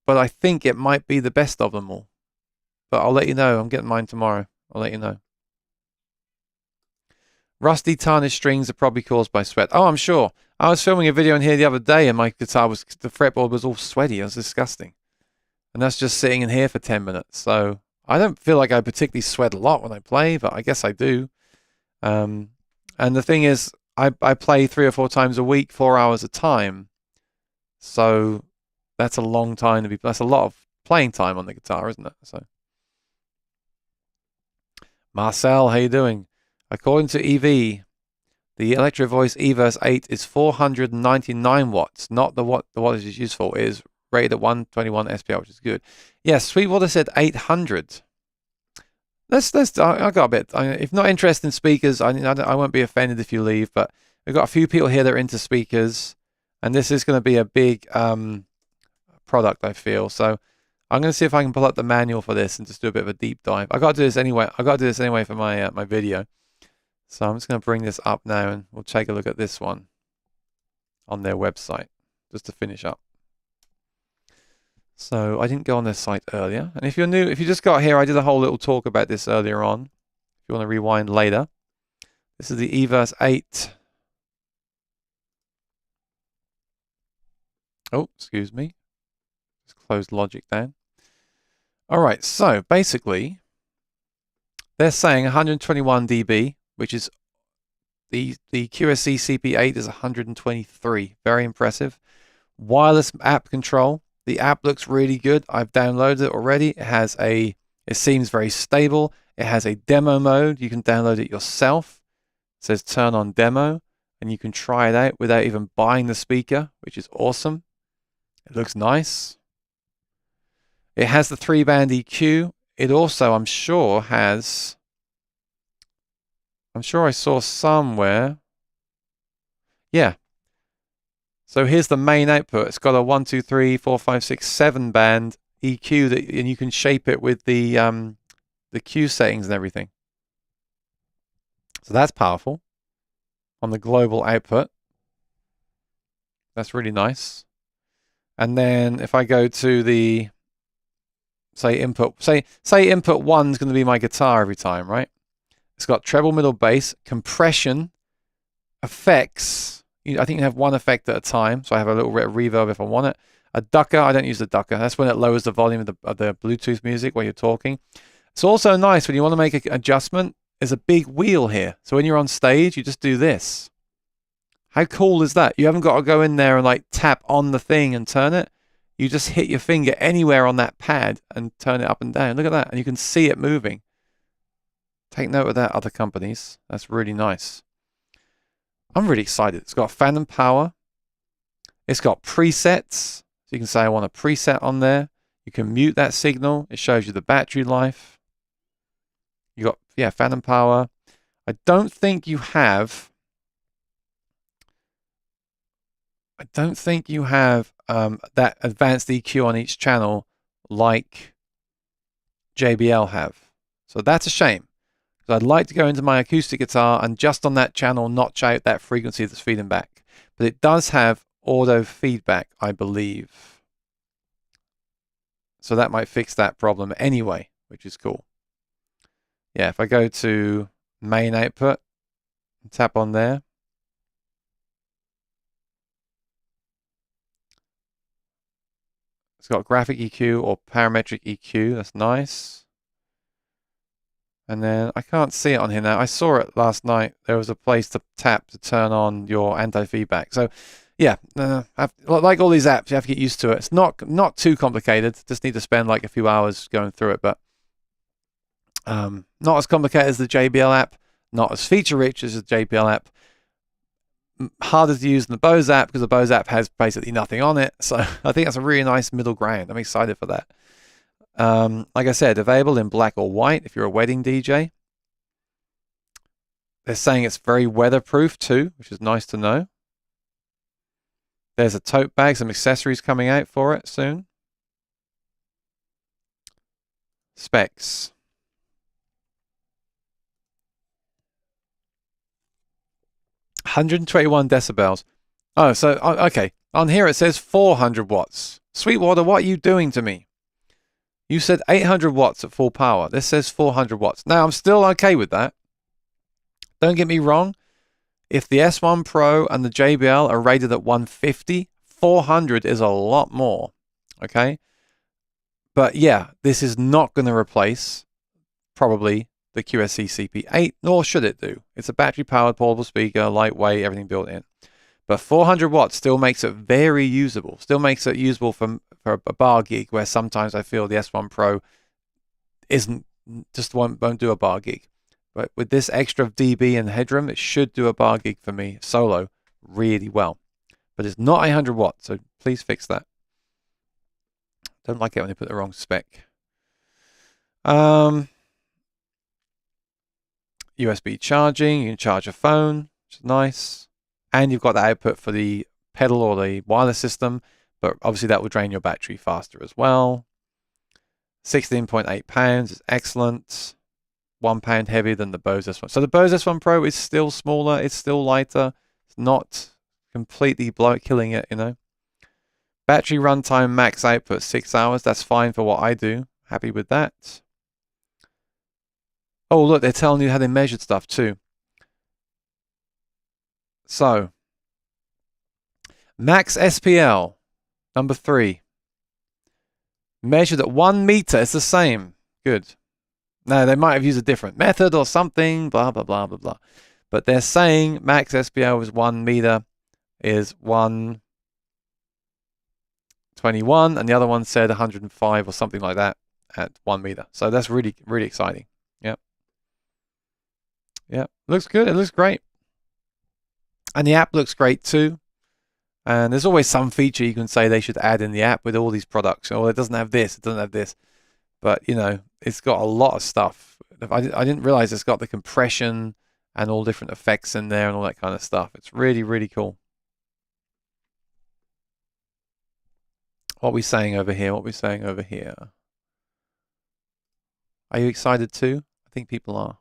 But I think it might be the best of them all. But I'll let you know. I'm getting mine tomorrow. I'll let you know. Rusty tarnished strings are probably caused by sweat. Oh, I'm sure. I was filming a video in here the other day and my guitar the fretboard was all sweaty. It was disgusting. And that's just sitting in here for 10 minutes. So I don't feel like I particularly sweat a lot when I play, but I guess I do. And the thing is, I play 3 or 4 times a week, 4 hours a time. So that's a long time to be. That's a lot of playing time on the guitar, isn't it? So, Marcel, how you doing? According to EV, the Electro Voice Everse 8 is 499 watts, not the wattage it's used for. It is rated at 121 SPI, which is good. Yes, Sweetwater said 800. I got a bit. If not interested in speakers, I won't be offended if you leave. But we've got a few people here that are into speakers, and this is going to be a big product, I feel. So I'm going to see if I can pull up the manual for this and just do a bit of a deep dive. I got to do this anyway. I got to do this anyway for my my video. So I'm just going to bring this up now, and we'll take a look at this one on their website just to finish up. So I didn't go on their site earlier. And if you're new, if you just got here, I did a whole little talk about this earlier on. If you want to rewind later. This is the Everse 8. Oh, excuse me. Just close logic down. All right, so basically, they're saying 121 dB, which is the QSC CP8 is 123. Very impressive. Wireless app control. The app looks really good. I've downloaded it already. It seems very stable. It has a demo mode. You can download it yourself. It says turn on demo, and you can try it out without even buying the speaker, which is awesome. It looks nice. It has the 3-band EQ. It also, I'm sure I saw somewhere. Yeah. So here's the main output. It's got a 1, 2, 3, 4, 5, 6, 7-band EQ and you can shape it with the Q settings and everything. So that's powerful on the global output. That's really nice. And then if I go to the say input 1 is going to be my guitar every time, right? It's got treble, middle, bass, compression, effects. I think you can have one effect at a time. So I have a little bit of reverb if I want it. A ducker, I don't use the ducker. That's when it lowers the volume of the Bluetooth music while you're talking. It's also nice when you want to make an adjustment. There's a big wheel here. So when you're on stage, you just do this. How cool is that? You haven't got to go in there and like tap on the thing and turn it. You just hit your finger anywhere on that pad and turn it up and down. Look at that. And you can see it moving. Take note of that, other companies. That's really nice. I'm really excited. It's got phantom power. It's got presets. So you can say I want a preset on there. You can mute that signal. It shows you the battery life. You got, yeah, phantom power. I don't think you have that advanced EQ on each channel like JBL have. So that's a shame. So I'd like to go into my acoustic guitar and just on that channel notch out that frequency that's feeding back. But it does have auto feedback, I believe. So that might fix that problem anyway, which is cool. Yeah, if I go to main output and tap on there. It's got graphic EQ or parametric EQ. That's nice. And then I can't see it on here now. I saw it last night. There was a place to tap to turn on your anti-feedback. So yeah, like all these apps, you have to get used to it. It's not too complicated. Just need to spend like a few hours going through it, but not as complicated as the JBL app, not as feature-rich as the JBL app. Harder to use than the Bose app because the Bose app has basically nothing on it. So I think that's a really nice middle ground. I'm excited for that. Like I said, available in black or white if you're a wedding DJ. They're saying it's very weatherproof too, which is nice to know. There's a tote bag, some accessories coming out for it soon. Specs. (121 decibels). Oh, so, okay. On here it says 400 watts. Sweetwater, what are you doing to me? You said 800 watts at full power. This says 400 watts. Now, I'm still okay with that. Don't get me wrong. If the S1 Pro and the JBL are rated at 150, 400 is a lot more. Okay? But yeah, this is not going to replace probably the QSC CP8, nor should it do. It's a battery-powered portable speaker, lightweight, everything built in. But 400 watts still makes it very usable. Still makes it usable for a bar gig where sometimes I feel the S1 Pro won't do a bar gig. But with this extra dB and headroom, it should do a bar gig for me solo really well. But it's not 800 watts, so please fix that. Don't like it when they put the wrong spec. USB charging, you can charge a phone, which is nice. And you've got the output for the pedal or the wireless system, but obviously that will drain your battery faster as well. 16.8 pounds is excellent. 1 pound heavier than the Bose S1. So the Bose S1 Pro is still smaller, it's still lighter. It's not completely killing it, you know. Battery runtime max output 6 hours. That's fine for what I do. Happy with that. Oh, look, they're telling you how they measured stuff too. So, max SPL, number 3. Measured at 1 meter. It's the same. Good. No, they might have used a different method or something, blah, blah, blah, blah, blah. But they're saying max SPL is 1 meter, is 121, and the other one said 105 or something like that at 1 meter. So that's really, really exciting. Yep. Yep. Looks good. It looks great. And the app looks great too. And there's always some feature you can say they should add in the app with all these products. Oh, it doesn't have this, it doesn't have this. But, you know, it's got a lot of stuff. I didn't realize it's got the compression and all different effects in there and all that kind of stuff. It's really, really cool. What are we saying over here? What are we saying over here? Are you excited too? I think people are.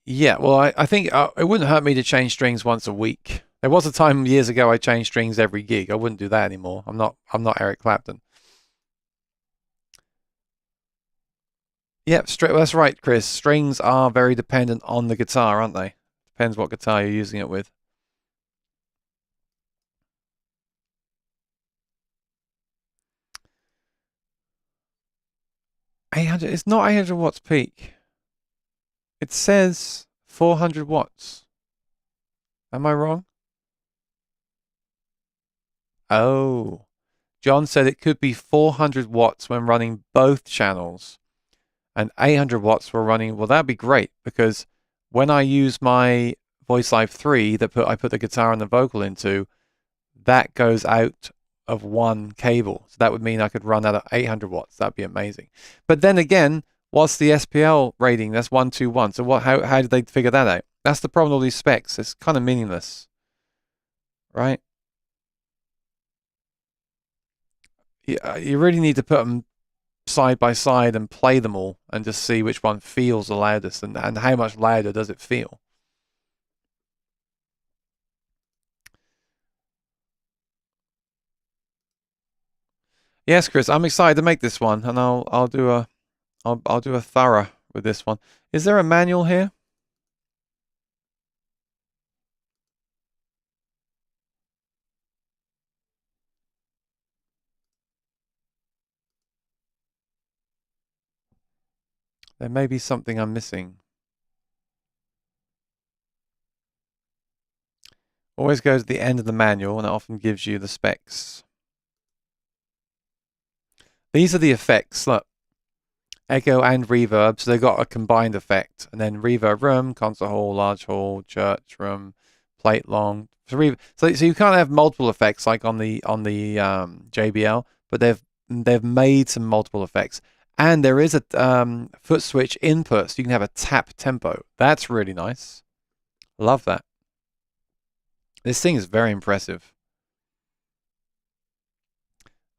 Yeah, well, I think it wouldn't hurt me to change strings once a week. There was a time years ago I changed strings every gig. I wouldn't do that anymore. I'm not Eric Clapton. Yep, that's right, Chris. Strings are very dependent on the guitar, aren't they? Depends what guitar you're using it with. 800. It's not 800 watts peak. It says 400 watts. Am I wrong? Oh. John said it could be 400 watts when running both channels and 800 watts for running. Well, that'd be great because when I use my Voice Live 3 that I put the guitar and the vocal into, that goes out of one cable. So that would mean I could run that at 800 watts. That'd be amazing. But then again, what's the SPL rating? That's 121. So how did they figure that out? That's the problem with all these specs. It's kind of meaningless, right? You really need to put them side by side and play them all and just see which one feels the loudest and how much louder does it feel. Yes, Chris, I'm excited to make this one, and I'll do a thorough with this one. Is there a manual here? There may be something I'm missing. Always go to the end of the manual, and it often gives you the specs. These are the effects. Look, echo and reverb, so they've got a combined effect. And then reverb room, concert hall, large hall, church room, plate long. So you can't have multiple effects like on the JBL, but they've made some multiple effects. And there is a foot switch input, so you can have a tap tempo. That's really nice. Love that. This thing is very impressive.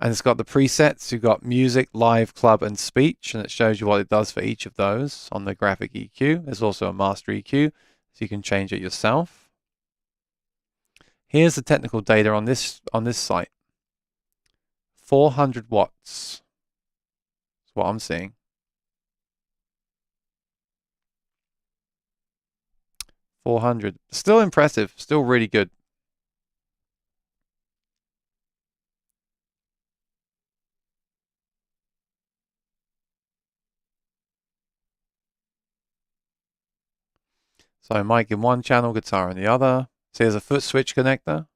And it's got the presets. You've got music, live, club, and speech, and it shows you what it does for each of those on the graphic EQ. There's also a master EQ, so you can change it yourself. Here's the technical data on this site. 400 watts. That's what I'm seeing. 400. Still impressive. Still really good. So mic in one channel, guitar in the other. So there's a foot switch connector.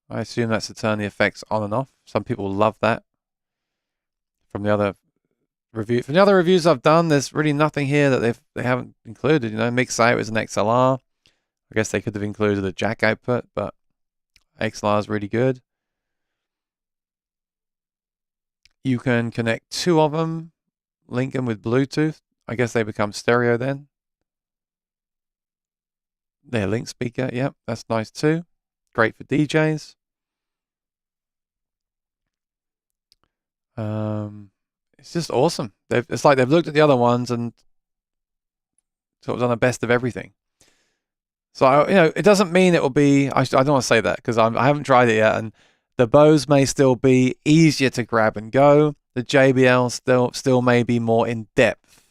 I assume that's to turn the effects on and off. Some people love that. From the other reviews I've done, there's really nothing here that they haven't included. You know, mix out is an XLR. I guess they could have included a jack output, but XLR is really good. You can connect two of them, link them with Bluetooth. I guess they become stereo then. There, link speaker. Yep, that's nice too. Great for DJs. It's just awesome. It's like they've looked at the other ones and sort of done the best of everything. So, you know, it doesn't mean it will be, I don't want to say that because I haven't tried it yet, and the Bose may still be easier to grab and go. The JBL still may be more in depth,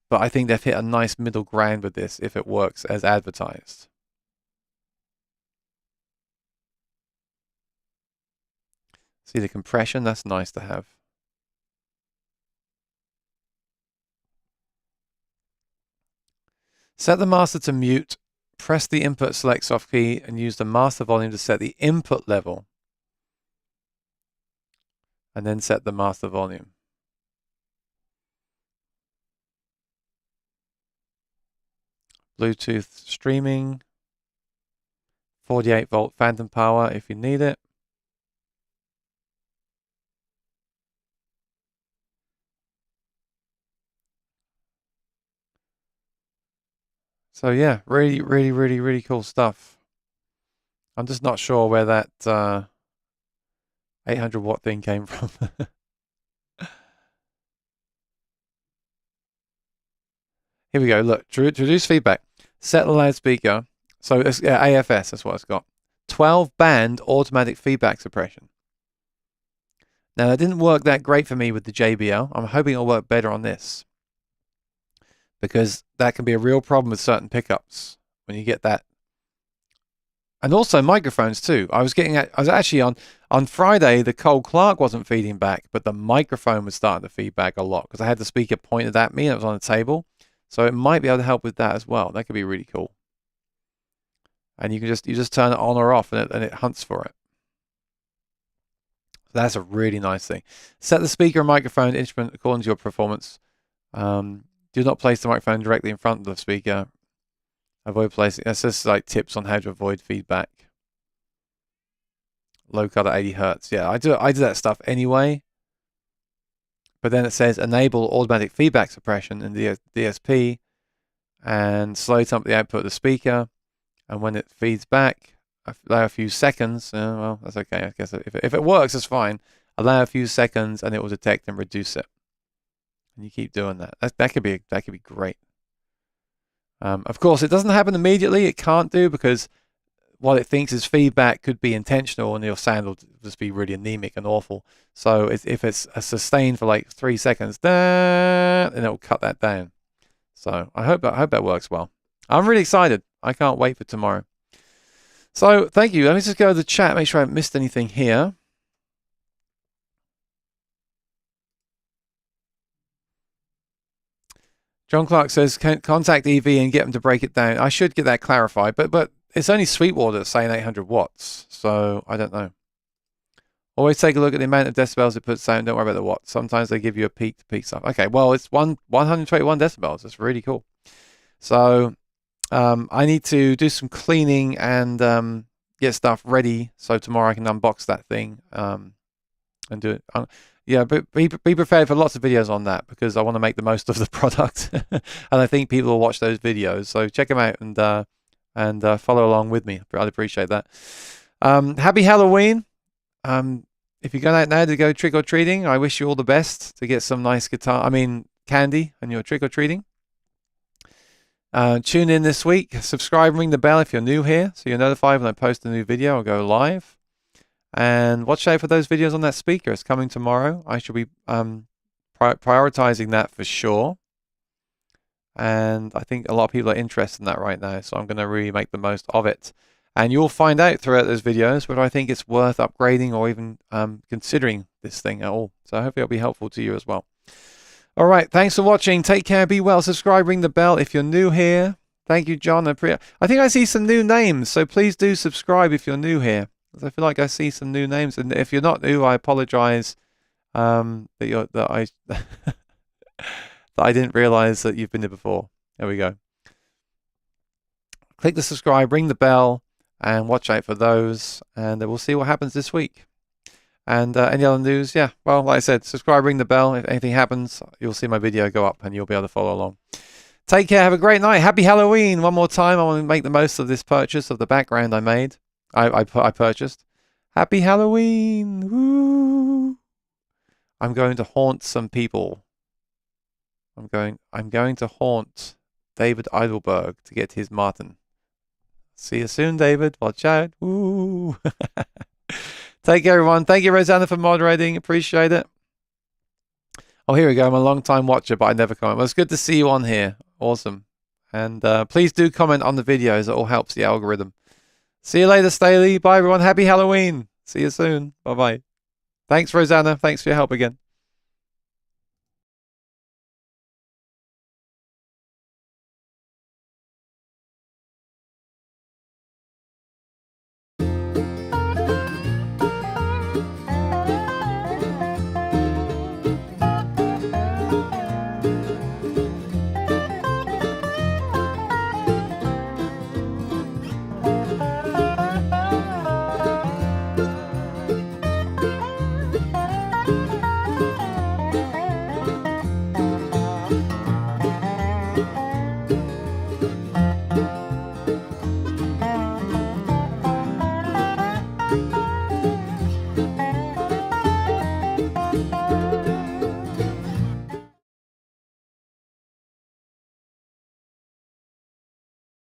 but I think they've hit a nice middle ground with this if it works as advertised. See the compression? That's nice to have. Set the master to mute. Press the input select soft key and use the master volume to set the input level. And then set the master volume. Bluetooth streaming. 48 volt phantom power if you need it. So yeah, really cool stuff. I'm just not sure where that 800 watt thing came from. Here we go. Look, to reduce feedback, set the loudspeaker. So it's AFS, that's what it's got. 12 band automatic feedback suppression. Now that didn't work that great for me with the JBL. I'm hoping it'll work better on this, because that can be a real problem with certain pickups when you get that. And also microphones too. I was actually on Friday, the Cole Clark wasn't feeding back, but the microphone was starting to feed back a lot because I had the speaker pointed at me and it was on the table. So it might be able to help with that as well. That could be really cool. And you just turn it on or off and it hunts for it. So that's a really nice thing. Set the speaker and microphone instrument according to your performance. Do not place the microphone directly in front of the speaker. Avoid placing. That's just like tips on how to avoid feedback. Low cut at 80 hertz. Yeah, I do that stuff anyway. But then it says enable automatic feedback suppression in the DSP and slow temp the output of the speaker. And when it feeds back, allow a few seconds. Well, that's okay. I guess if it works, it's fine. Allow a few seconds and it will detect and reduce it. And you keep doing that. That could be great. Of course, it doesn't happen immediately. It can't do, because what it thinks is feedback could be intentional and your sound will just be really anemic and awful. So if it's sustained for like 3 seconds, then it will cut that down. So I hope that works well. I'm really excited. I can't wait for tomorrow. So thank you. Let me just go to the chat, make sure I haven't missed anything here. John Clark says, contact EV and get them to break it down. I should get that clarified, but it's only Sweetwater that's saying 800 watts, so I don't know. Always take a look at the amount of decibels it puts out. Don't worry about the watts. Sometimes they give you a peak-to-peak stuff. Okay, well, it's 121 decibels. That's really cool. So I need to do some cleaning and get stuff ready, so tomorrow I can unbox that thing and do it. Yeah, but be prepared for lots of videos on that, because I want to make the most of the product, and I think people will watch those videos. So check them out and follow along with me. I'd appreciate that. Happy Halloween! If you're going out now to go trick or treating, I wish you all the best to get some nice candy, and you're trick or treating. Tune in this week. Subscribe, ring the bell if you're new here, so you're notified when I post a new video or go live. And watch out for those videos on that speaker. It's coming tomorrow. I should be prioritizing that for sure. And I think a lot of people are interested in that right now, so I'm going to really make the most of it. And you'll find out throughout those videos whether I think it's worth upgrading or even considering this thing at all. So I hope it'll be helpful to you as well. All right, thanks for watching. Take care, be well, subscribe, ring the bell if you're new here. Thank you, John. I think I see some new names, so please do subscribe if you're new here. I feel like I see some new names, and if you're not new, I apologize that I didn't realize that you've been here before. There we go. Click the subscribe, ring the bell, and watch out for those, and we'll see what happens this week. And any other news? Yeah, well, like I said, subscribe, ring the bell. If anything happens, you'll see my video go up, and you'll be able to follow along. Take care. Have a great night. Happy Halloween. One more time. I want to make the most of this purchase of the background I made. I purchased. Happy Halloween! Woo! I'm going to haunt some people. I'm going to haunt David Eidelberg to get his Martin. See you soon, David. Watch out! Woo! Take care, everyone. Thank you, Rosanna, for moderating. Appreciate it. Oh, here we go. I'm a long-time watcher, but I never comment. Well, it's good to see you on here. Awesome. And please do comment on the videos. It all helps the algorithm. See you later, Staley. Bye, everyone. Happy Halloween. See you soon. Bye-bye. Thanks, Rosanna. Thanks for your help again.